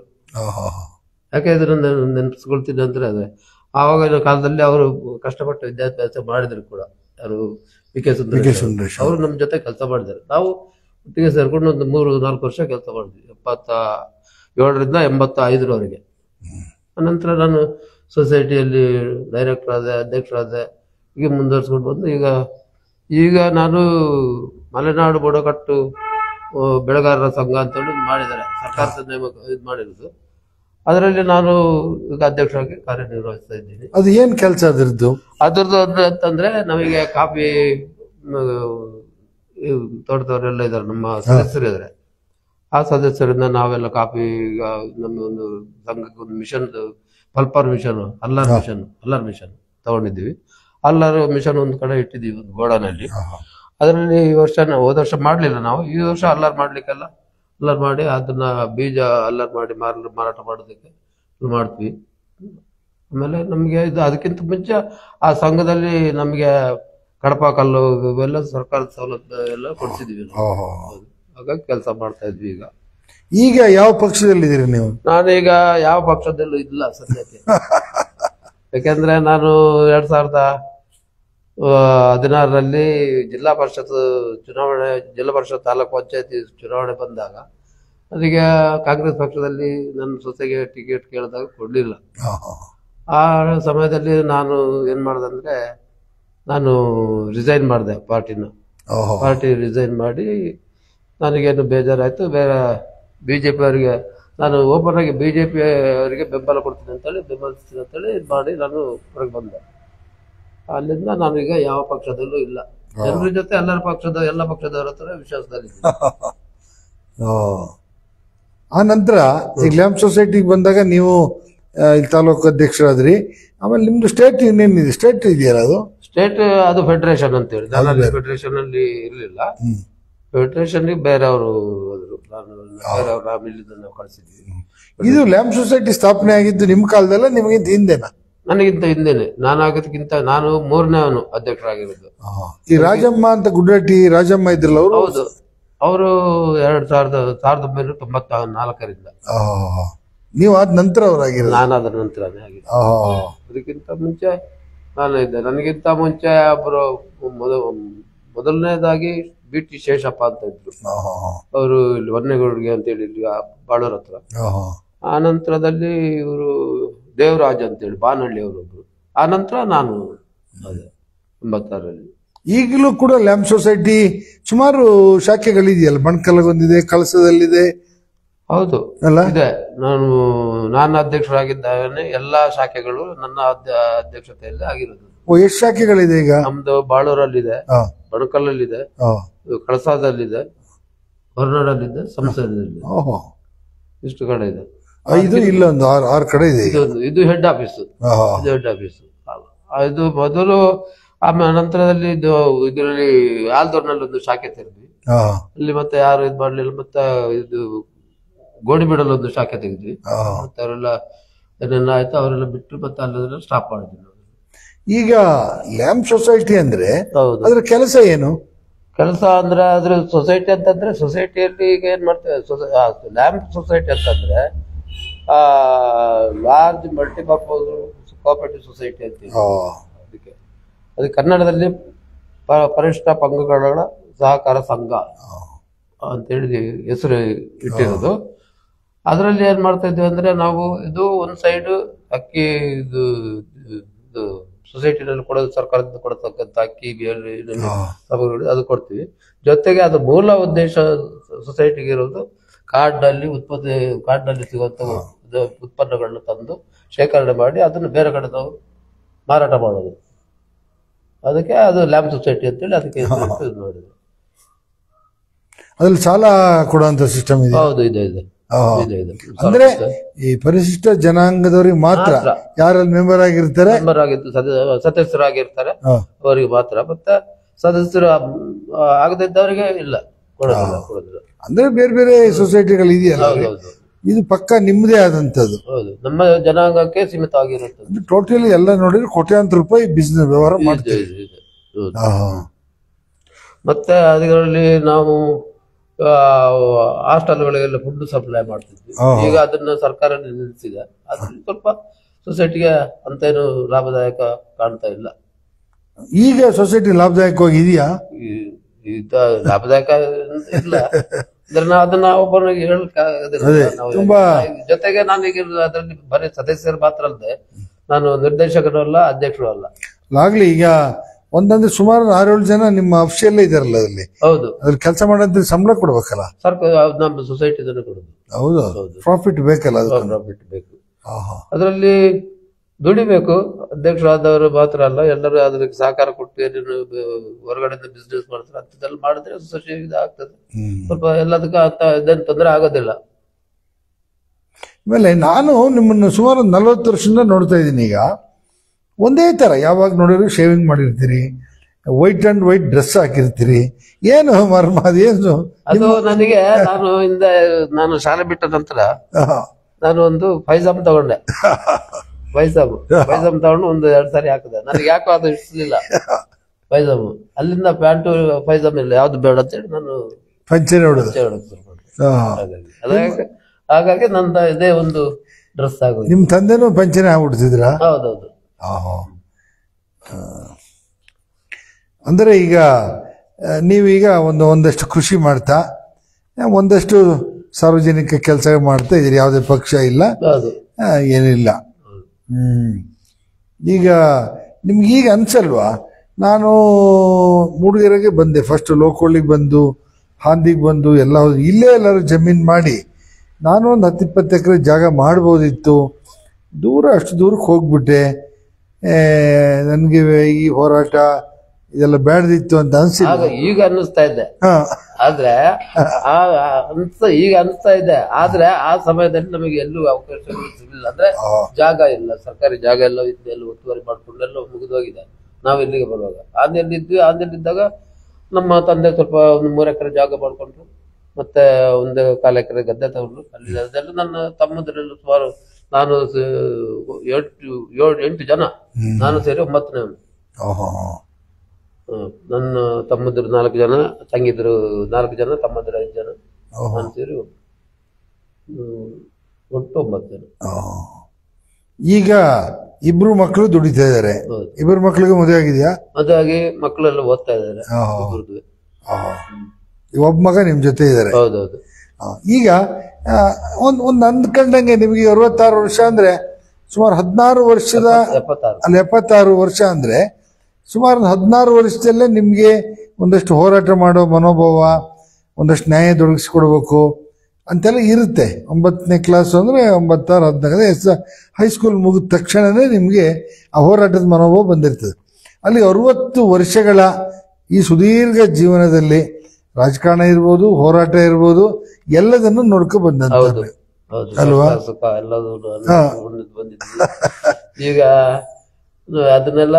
ಯಾಕೆ ಇದನ್ನ ನೆನಪಿಸ್ಕೊಳ್ತೀನಿ ಅಂದ್ರೆ, ಆವಾಗಿನ ಕಾಲದಲ್ಲಿ ಅವರು ಕಷ್ಟಪಟ್ಟು ವಿದ್ಯಾಭ್ಯಾಸ ಮಾಡಿದ್ರು ಕೂಡ. ಯಾರು BK ಸುಂದರೇಶ್ ಅವರು ನಮ್ಮ ಜೊತೆ ಕೆಲಸ ಮಾಡಿದ್ದಾರೆ. ನಾವು ಒಟ್ಟಿಗೆ ಸೇರ್ಕೊಂಡು ಒಂದು 3-4 ವರ್ಷ ಕೆಲಸ ಮಾಡಿದ್ವಿ, 77ರಿಂದ 85ರವರೆಗೆ. ಅನಂತರ ನಾನು ಸೊಸೈಟಿಯಲ್ಲಿ ಡೈರೆಕ್ಟರ್ ಆದೆ, ಅಧ್ಯಕ್ಷರಾದೆ. ಹೀಗೆ ಮುಂದುವರ್ಸ್ಕೊಂಡು ಬಂದು ಈಗ ನಾನು ಮಲೆನಾಡು ಬುಡಕಟ್ಟು ಬೆಳೆಗಾರರ ಸಂಘ ಅಂತೇಳಿ ಮಾಡಿದ್ದಾರೆ, ಸರ್ಕಾರದ ನೇಮಕ ಇದು ಮಾಡಿರೋದು. ಅದರಲ್ಲಿ ನಾನು ಈಗ ಅಧ್ಯಕ್ಷರಾಗಿ ಕಾರ್ಯನಿರ್ವಹಿಸ್ತಾ ಇದ್ದೀನಿ. ಅದು ಏನ್ ಕೆಲಸ ಅದ್ರದ್ದು ಅಂತಂದ್ರೆ, ನಮಗೆ ಕಾಫಿ ತೋಟದವರೆಲ್ಲ ಇದ್ದಾರೆ, ನಮ್ಮ ಸದಸ್ಯರು ಇದ್ದಾರೆ. ಆ ಸದಸ್ಯರಿಂದ ನಾವೆಲ್ಲ ಕಾಫಿ, ನಮ್ಮ ಒಂದು ಸಂಘಕ್ಕೆ ಒಂದು machine, pulper machine, huller machine ತಗೊಂಡಿದ್ದೀವಿ. ಅಲ್ಲಾರ್ ಮಿಷನ್ ಒಂದು ಕಡೆ ಇಟ್ಟಿದ್ದೀವಿ, ಒಂದು ಗೋಡನಲ್ಲಿ. ಅದರಲ್ಲಿ ಈ ವರ್ಷ, ಹೋದ ವರ್ಷ ಮಾಡ್ಲಿಲ್ಲ ನಾವು, ಈ ವರ್ಷ ಅಲ್ಲಾರ್ ಮಾಡ್ಲಿಕ್ಕೆಲ್ಲ ಅಲ್ಲಾರ್ ಮಾಡಿ ಅದನ್ನ ಬೀಜ ಅಲ್ಲಾರ್ ಮಾಡಿ ಮಾರಾಟ ಮಾಡೋದಕ್ಕೆ ಮಾಡ್ತೀವಿ. ಆಮೇಲೆ ನಮ್ಗೆ ಅದಕ್ಕಿಂತ ಮುಂಚೆ ಆ ಸಂಘದಲ್ಲಿ ನಮ್ಗೆ ಕಡಪ ಕಲ್ಲು ಇವೆಲ್ಲ ಸರ್ಕಾರದ ಸವಲತ್ತು ಎಲ್ಲ ಕೊಡ್ಸಿದೀವಿ. ಹಾಗಾಗಿ ಕೆಲಸ ಮಾಡ್ತಾ ಇದ್ವಿ. ಈಗ ಯಾವ ಪಕ್ಷದಲ್ಲಿದ್ದೀರಿ ನೀವು? ನಾನೀಗ ಯಾವ ಪಕ್ಷದಲ್ಲೂ ಇಲ್ಲ ಸದ್ಯಕ್ಕೆ. ಯಾಕೆಂದ್ರೆ ನಾನು 2016ರಲ್ಲಿ ಜಿಲ್ಲಾ ಪರಿಷತ್ ಚುನಾವಣೆ, ಜಿಲ್ಲಾ ಪರಿಷತ್ ತಾಲೂಕು ಪಂಚಾಯತಿ ಚುನಾವಣೆ ಬಂದಾಗ ಅದಕ್ಕೆ ಕಾಂಗ್ರೆಸ್ ಪಕ್ಷದಲ್ಲಿ ನನ್ನ ಸೊಸೆಗೆ ಟಿಕೆಟ್ ಕೇಳಿದಾಗ ಕೊಡ್ಲಿಲ್ಲ. ಆ ಸಮಯದಲ್ಲಿ ನಾನು ಏನ್ ಮಾಡ್ದಂದ್ರೆ, ನಾನು ರಿಸೈನ್ ಮಾಡಿದೆ ಪಾರ್ಟಿ ರಿಸೈನ್ ಮಾಡಿ. ನನಗೇನು ಬೇಜಾರಾಯ್ತು, ಬೇರೆ BJP ಅವರಿಗೆ ನಾನು ಓಪನ್ ಆಗಿ BJP ಅವರಿಗೆ ಬೆಂಬಲ ಕೊಡ್ತೀನಿ ಅಂತೇಳಿ ಇದು ಮಾಡಿ ನಾನು ಹೊರಗೆ ಬಂದೆ. ಅಲ್ಲಿಂದ ನಾನೀಗ ಯಾವ ಪಕ್ಷದಲ್ಲೂ ಇಲ್ಲ. ಜನರ ಜೊತೆ ಎಲ್ಲ ಪಕ್ಷದವರ ಹತ್ರ ವಿಶ್ವಾಸದಲ್ಲಿ. ಆ ನಂತರ ಈಗ ಲ್ಯಾಂಪ್ ಸೊಸೈಟಿಗೆ ಬಂದಾಗ ನೀವು ಇಲ್ಲಿ ತಾಲೂಕು ಅಧ್ಯಕ್ಷರಾದ್ರಿ. ಆಮೇಲೆ ನಿಮ್ದು ಸ್ಟೇಟ್ ಇನ್ನೇನಿದೆ, ಸ್ಟೇಟ್ ಇದೆಯಲ್ಲ ಅದು? ಸ್ಟೇಟ್ ಅದು ಫೆಡರೇಷನ್ ಅಂತ ಹೇಳಿ, ನಾನು ಅಲ್ಲಿ ಫೆಡರೇಷನ್ ಅಲ್ಲಿ ಇರ್ಲಿಲ್ಲ. ಫೆಡರೇಷನ್ ಬೇರೆಯವರು ಹೋದ್ರು, ಬೇರೆಯವ್ರು ನಾವು ಕಳಿಸಿದ್ವಿ. ಇದು ಲ್ಯಾಂಪ್ ಸೊಸೈಟಿ ಸ್ಥಾಪನೆ ಆಗಿದ್ದು ನಿಮ್ಮ ಕಾಲದಲ್ಲ ನಿಮಗಿಂತ ಹಿಂದೆನಾ? ನನಗಿಂತ ಹಿಂದೆನೆ, ನಾನು ಆಗೋದಕ್ಕಿಂತ ನಾನು 3ನೇ ಅಧ್ಯಕ್ಷರಾಗಿರೋದು. ಈ ರಾಜಮ್ಮ ಅಂತ ಗುಡ್ಡಟ್ಟಿ ರಾಜಮ್ಮ ಇದ್ರಲ್ಲ ಅವರು? ಹೌದು, ಅವರು 1994ರಿಂದ. ನೀವು ಆದ ನಂತರ ಅವರಾಗಿರೋದು? ನಾನಾದ ನಂತರನೇ ಆಗಿದೆ. ಅದಕ್ಕಿಂತ ಮುಂಚೆ ನಾನು ಇದ್ದೆ. ನನಗಿಂತ ಮುಂಚೆ ಒಬ್ಬರು ಮೊದಲನೇದಾಗಿ BT ಶೇಷಪ್ಪ ಅಂತ ಇದ್ರು, ಅವರು ಇಲ್ಲಿ ಹೊನ್ನೇಗೌಡಿಗೆ ಅಂತೇಳಿ ಇಲ್ಲಿ ಬಾಳೂರ್ ಹತ್ರ. ಆ ನಂತರದಲ್ಲಿ ಇವರು ದೇವರಾಜ್ ಅಂತೇಳಿ ಬಾನಹಳ್ಳಿ ಅವರೊಬ್ರು. ಆ ನಂತರ ನಾನು 96ರಲ್ಲಿ. ಈಗಲೂ ಕೂಡ ಲ್ಯಾಂಪ್ ಸೊಸೈಟಿ ಸುಮಾರು ಶಾಖೆಗಳಿದೆಯಲ್ಲ, ಬಣ್ಕಲ್ಗೊಂದಿದೆ, ಕಳಸದಲ್ಲಿದೆ. ಹೌದು ಇದೆ. ನಾನು ಅಧ್ಯಕ್ಷರಾಗಿದ್ದಾಗನೇ ಎಲ್ಲಾ ಶಾಖೆಗಳು ನನ್ನ ಅಧ್ಯಕ್ಷತೆಯಲ್ಲಿ ಆಗಿರೋದು. ಎಷ್ಟು ಶಾಖೆಗಳಿದೆ ಈಗ? ನಮ್ದು ಬಾಳೂರಲ್ಲಿದೆ, ಬಣಕಲ್ಲಲ್ಲಿದೆ, ಕಳಸಾದಲ್ಲಿದೆ, ಹೊರನಾಡಲ್ಲಿದೆ, ಸಂಸದಲ್ಲಿದೆ. ಇಷ್ಟು ಕಡೆ ಇದೆ. ಇದು ಇಲ್ಲೊಂದು 6 ಕಡೆ ಇದೆ. ಇದು ಹೆಡ್ ಆಫೀಸ್, ಇದು ಹೆಡ್ ಆಫೀಸ್. ಇದು ಮೊದಲು, ಆಮೇಲೆ ನಂತರದಲ್ಲಿ ಇದರಲ್ಲಿ ಆಲ್ದೂರ್ನಲ್ಲಿ ಒಂದು ಶಾಖೆ ತೆರೆದ್ವಿ. ಅಲ್ಲಿ ಮತ್ತೆ ಯಾರು ಇದು ಮಾಡ್ಲಿಲ್ಲ. ಮತ್ತೆ ಇದು ಗೋಣಿಬೀಡಲ್ಲಿ ಒಂದು ಶಾಖೆ ತೆಗೆದ್ವಿ. ಮತ್ತೆ ಅವರೆಲ್ಲ ಏನೆಲ್ಲ ಆಯ್ತು, ಅವರೆಲ್ಲ ಬಿಟ್ಟು ಮತ್ತೆ ಅಲ್ಲೆಲ್ಲ ಸ್ಟಾಪ್ ಮಾಡಿದ್ವಿ ನಾವು. ಈಗ ಲ್ಯಾಂಪ್ ಸೊಸೈಟಿ ಅಂದ್ರೆ ಅದ್ರ ಕೆಲಸ ಏನು? ಕೆಲಸ ಅಂದ್ರೆ ಅದ್ರ ಸೊಸೈಟಿ ಅಂತಂದ್ರೆ, ಸೊಸೈಟಿಯಲ್ಲಿ ಈಗ ಏನ್ ಮಾಡ್ತೇವೆ, ಲ್ಯಾಂಪ್ ಸೊಸೈಟಿ ಅಂತಂದ್ರೆ ಲಾರ್ಜ್ ಮಲ್ಟಿಪರ್ಪಸ್ ಕೋಆಪರೇಟಿವ್ ಸೊಸೈಟಿ ಅಂತ. ಅದಕ್ಕೆ ಕನ್ನಡದಲ್ಲಿ ಪರಿಷ್ಠ ಪಂಗಡಗಳ ಸಹಕಾರ ಸಂಘ ಅಂತೇಳಿ ಹೆಸರು ಇಟ್ಟಿರೋದು. ಅದರಲ್ಲಿ ಏನ್ ಮಾಡ್ತಾ ಇದ್ವಿ ಅಂದ್ರೆ, ನಾವು ಇದು ಒಂದ್ ಸೈಡ್ ಅಕ್ಕಿ ಇದು ಸೊಸೈಟಿನಲ್ಲಿ ಕೊಡೋದು, ಸರ್ಕಾರದಿಂದ ಕೊಡತಕ್ಕಂಥ ಅಕ್ಕಿ ಅದು ಕೊಡ್ತೀವಿ. ಜೊತೆಗೆ ಅದು ಮೂಲ ಉದ್ದೇಶ ಸೊಸೈಟಿಗೆ ಇರೋದು ಕಾಡಿನಲ್ಲಿ ಸಿಗುವಂತ ಉತ್ಪನ್ನಗಳನ್ನ ತಂದು ಶೇಖರಣೆ ಮಾಡಿ ಅದನ್ನು ಬೇರೆ ಕಡೆ ನಾವು ಮಾರಾಟ ಮಾಡೋದು. ಅದಕ್ಕೆ ಅದು ಲ್ಯಾಂಪ್ ಸೊಸೈಟಿ ಅಂತೇಳಿ ಅದಕ್ಕೆ ಮಾಡಿದ್ರು. ಅದ್ರಲ್ಲಿ ಸಾಲ ಕೊಡುವಂತ ಸಿಸ್ಟಮ್ ಇದೆ? ಹೌದು, ಇದೆ. ಅಂದ್ರೆ ಈ ಪರಿಶಿಷ್ಟ ಜನಾಂಗದವ್ರಿಗೆ ಮಾತ್ರ, ಯಾರಲ್ಲಿ ಮೆಂಬರ್ ಆಗಿರ್ತಾರೆ, ಸದಸ್ಯರಾಗಿರ್ತಾರೆ ಅವರಿಗೆ ಮಾತ್ರ. ಮತ್ತೆ ಸದಸ್ಯರು ಆಗದಿದ್ದವರಿಗೆ ಇಲ್ಲ, ಕೊಡೋದಿಲ್ಲ. ಅಂದ್ರೆ ಬೇರೆ ಬೇರೆ ಸೊಸೈಟಿಗಳು ಇದೆಯಲ್ಲ, ಇದು ಪಕ್ಕ ನಿಮ್ಮದೇ ಆದಂತದ್ದು. ಹೌದು, ನಮ್ಮ ಜನಾಂಗಕ್ಕೆ ಸೀಮಿತ ಆಗಿರುತ್ತದೆ. ಟೋಟಲಿ ಎಲ್ಲ ನೋಡಿದ್ರೆ ಕೋಟ್ಯಾಂತರ ರೂಪಾಯಿ ಬಿಸ್ನೆಸ್ ವ್ಯವಹಾರ ಮಾಡ್ತೀವಿ. ಮತ್ತೆ ಅದರಲ್ಲಿ ನಾವು ಹಾಸ್ಟೆಲ್ಗಳಿಗೆಲ್ಲ ಫುಡ್ ಸಪ್ಲೈ ಮಾಡ್ತಿದ್ವಿ. ಈಗ ಅದನ್ನ ಸರ್ಕಾರ ನಿಲ್ಲಿಸಿದೆ. ಅದ್ರಲ್ಲಿ ಸ್ವಲ್ಪ ಸೊಸೈಟಿಗೆ ಅಂತ ಏನು ಲಾಭದಾಯಕ ಕಾಣ್ತಾ ಇಲ್ಲ. ಈಗ ಸೊಸೈಟಿ ಲಾಭದಾಯಕವಾಗಿ ಇದೆಯಾ? ಲಾಭದಾಯಕ ಇಲ್ಲ ಅಂದ್ರೆ ಅದನ್ನ ಒಬ್ಬನಿಗೆ ಜೊತೆಗೆ ನಾನೀಗ ಅದರಲ್ಲಿ ಬರೀ ಸದಸ್ಯರು ಮಾತ್ರ ಅಲ್ಲದೆ ನಾನು ನಿರ್ದೇಶಕರು ಅಲ್ಲ, ಅಧ್ಯಕ್ಷರು ಅಲ್ಲ. ಆಗ್ಲಿ, ಈಗ ಒಂದಂದ್ರೆ ಸುಮಾರು 6-7 ಜನ ನಿಮ್ಮ ಅಫಿಷಿಯಲ್ಲೇ ಇದಾರಲ್ಲ ಅದ್ರಲ್ಲಿ. ಹೌದು, ಅದ್ರಲ್ಲಿ ಕೆಲಸ ಮಾಡೋದ್ರೆ ಸಂಬಳ ಕೊಡ್ಬೇಕಲ್ಲ ಸರ್ಕಾರ, ನಮ್ಮ ಸೊಸೈಟಿ ಕೊಡುದು. ಹೌದು, ಪ್ರಾಫಿಟ್ ಬೇಕಲ್ಲ, ಪ್ರಾಫಿಟ್ ಬೇಕು. ಅದರಲ್ಲಿ ದುಡಿಬೇಕು. ಅಧ್ಯಕ್ಷರಾದವರು ಮಾತ್ರ ಅಲ್ಲ, ಎಲ್ಲರೂ ಅದಕ್ಕೆ ಸಹಕಾರ ಕೊಟ್ಟು ಏನೇನು ಹೊರಗಡೆಯಿಂದ ಬಿಸ್ನೆಸ್ ಮಾಡ್ತಾರೆ ಅಂತದೆಲ್ಲ ಮಾಡಿದ್ರೆ ಸೊಸೈಟಿ ಆಗ್ತದೆ. ಸ್ವಲ್ಪ ಎಲ್ಲದಕ್ಕೂ ಅಂತ ಇದೇನು ತೊಂದರೆ ಆಗೋದಿಲ್ಲ. ಆಮೇಲೆ ನಾನು ನಿಮ್ಮನ್ನು ಸುಮಾರು 40 ವರ್ಷದಿಂದ ನೋಡ್ತಾ ಇದ್ದೀನಿ. ಈಗ ಒಂದೇ ತರ ಯಾವಾಗ ನೋಡಿದ್ರು ಶೇವಿಂಗ್ ಮಾಡಿರ್ತೀರಿ, ವೈಟ್ ಅಂಡ್ ವೈಟ್ ಡ್ರೆಸ್ ಹಾಕಿರ್ತೀರಿ. ಏನು ಮರ್ಮ ಅದೇನು? ಅದು ನನಗೆ ನಾನು ಶಾಲೆ ಬಿಟ್ಟ ನಂತರ ನಾನು ಒಂದು ಪೈಜಾಮ್ ತಗೊಂಡೆ. ಪೈಜಾಮ್ ತಗೊಂಡು ಒಂದು 2 ಸಾರಿ ಹಾಕಿದೆ. ನನಗೆ ಯಾಕೋ ಅದು ಇಷ್ಟಲಿಲ್ಲ ಪೈಜಾಮ್. ಅಲ್ಲಿಂದ ಪ್ಯಾಂಟು ಪೈಜಾಮ್ ಇಲ್ಲ, ಯಾವ್ದು ಬೇಡ ಅಂತೇಳಿ ನಾನು ಪಂಚೆ ಹಾಗಾಗಿ ನನ್ನ ಇದೇ ಒಂದು ಡ್ರೆಸ್ ಆಗೋದು. ನಿಮ್ ತಂದೆನೂ ಪಂಚನೆ ಆಗ್ಬಿಡ್ತಿದ್ರ? ಹೌದೌದು. ಅಂದ್ರೆ ಈಗ ನೀವೀಗ ಒಂದಷ್ಟು ಕೃಷಿ ಮಾಡ್ತಾ, ಒಂದಷ್ಟು ಸಾರ್ವಜನಿಕ ಕೆಲಸ ಮಾಡ್ತಾ ಇದ್ದೀರಿ. ಯಾವುದೇ ಪಕ್ಷ ಇಲ್ಲ, ಏನಿಲ್ಲ. ಈಗ ನಿಮ್ಗೀಗ ಅನ್ಸಲ್ವಾ, ನಾನು ಮೂಡಿಗೆರೆಗೆ ಬಂದೆ, ಫಸ್ಟ್ ಲೋಕೋಳಿಗೆ ಬಂದು ಹಾಂದಿಗೆ ಬಂದು ಎಲ್ಲ ಇಲ್ಲೇ ಎಲ್ಲರೂ ಜಮೀನು ಮಾಡಿ ನಾನು ಒಂದು 10-20 ಎಕರೆ ಜಾಗ ಮಾಡ್ಬೋದಿತ್ತು, ಅಷ್ಟು ದೂರಕ್ಕೆ ಹೋಗ್ಬಿಟ್ಟೆ, ನನಗೆ ಈ ಹೋರಾಟ ಇದೆಲ್ಲ ಬೇಡದಿತ್ತು ಅಂತ ಅನ್ಸಿಲ್ಲ. ಈಗ ಅನ್ನಿಸ್ತಾ ಇದ್ದೆ. ಆದ್ರೆ ಈಗ ಅನ್ಸ್ತಾ ಇದೆ. ಆದ್ರೆ ಆ ಸಮಯದಲ್ಲಿ ನಮಗೆ ಎಲ್ಲೂ ಅವಕಾಶಗಳು ಸಿಗಲಿಲ್ಲ. ಅಂದ್ರೆ ಜಾಗ ಇಲ್ಲ, ಸರ್ಕಾರಿ ಜಾಗ ಎಲ್ಲ ಎಲ್ಲ ಒತ್ತುವರಿ ಮಾಡ್ಕೊಂಡು ಎಲ್ಲ ಮುಗಿದೋಗಿದೆ. ನಾವ್ ಇಲ್ಲಿಗೆ ಬರುವಾಗ ಆಂಧ್ರಲ್ಲಿದ್ದಾಗ ನಮ್ಮ ತಂದೆ ಸ್ವಲ್ಪ ಒಂದು 3 ಎಕರೆ ಜಾಗ ಮಾಡ್ಕೊಂಡ್ರು, ಮತ್ತೆ 1 ಎಕರೆ ಗದ್ದೆ ತಗೊಂಡ್ರು. ಅಲ್ಲಿ ಅದೆಲ್ಲ ನನ್ನ ತಮ್ಮದ್ರೆಲ್ಲ ಸುಮಾರು ನಾನು 8 ಜನ, ನಾನು ಸೇರಿ 9ನೇ. ನನ್ನ ತಮ್ಮದ್ರು 4 ಜನ, ತಂಗಿದ್ರು 4 ಜನ, ತಮ್ಮದ್ರು 5 ಜನ, ನಾನು ಸೇರಿ ಒಟ್ಟು 9 ಜನ. ಈಗ ಇಬ್ರು ಮಕ್ಕಳು ದುಡಿತಾ ಇದಾರೆ. ಇಬ್ರು ಮಕ್ಕಳಿಗೆ ಮದುವೆ ಆಗಿದೆಯಾ? ಮದುವೆ ಆಗಿ ಮಕ್ಕಳೆಲ್ಲ ಓದ್ತಾ ಇದಾರೆ. ಒಬ್ಬ ಮಗ ನಿಮ್ ಜೊತೆ ಇದಾರೆ. ಹೌದೌದು. ಈಗ ಒಂದ್ ಅಂದ್ಕೊಂಡಂಗೆ ನಿಮಗೆ 66 ವರ್ಷ ಅಂದ್ರೆ ಸುಮಾರು 16 ವರ್ಷದ 76 ವರ್ಷ ಅಂದ್ರೆ ಸುಮಾರು 16 ವರ್ಷದಲ್ಲೇ ನಿಮ್ಗೆ ಒಂದಷ್ಟು ಹೋರಾಟ ಮಾಡೋ ಮನೋಭಾವ, ಒಂದಷ್ಟು ನ್ಯಾಯ ದೊರಕಿಸ್ಕೊಡ್ಬೇಕು ಅಂತೆಲ್ಲ ಇರುತ್ತೆ. 9ನೇ ಕ್ಲಾಸ್ ಅಂದ್ರೆ 9, 6, 14 ಹೈಸ್ಕೂಲ್ ಮುಗಿದ ತಕ್ಷಣನೇ ನಿಮ್ಗೆ ಆ ಹೋರಾಟದ ಮನೋಭಾವ ಬಂದಿರ್ತದೆ. ಅಲ್ಲಿ 60 ವರ್ಷಗಳ ಈ ಸುದೀರ್ಘ ಜೀವನದಲ್ಲಿ ರಾಜಕಾರಣ ಇರ್ಬೋದು, ಹೋರಾಟ ಇರ್ಬೋದು, ಎಲ್ಲದನ್ನು ನೋಡ್ಕೊ ಬಂದಂತ ಅಲ್ವಾ? ಈಗ ಅದನ್ನೆಲ್ಲ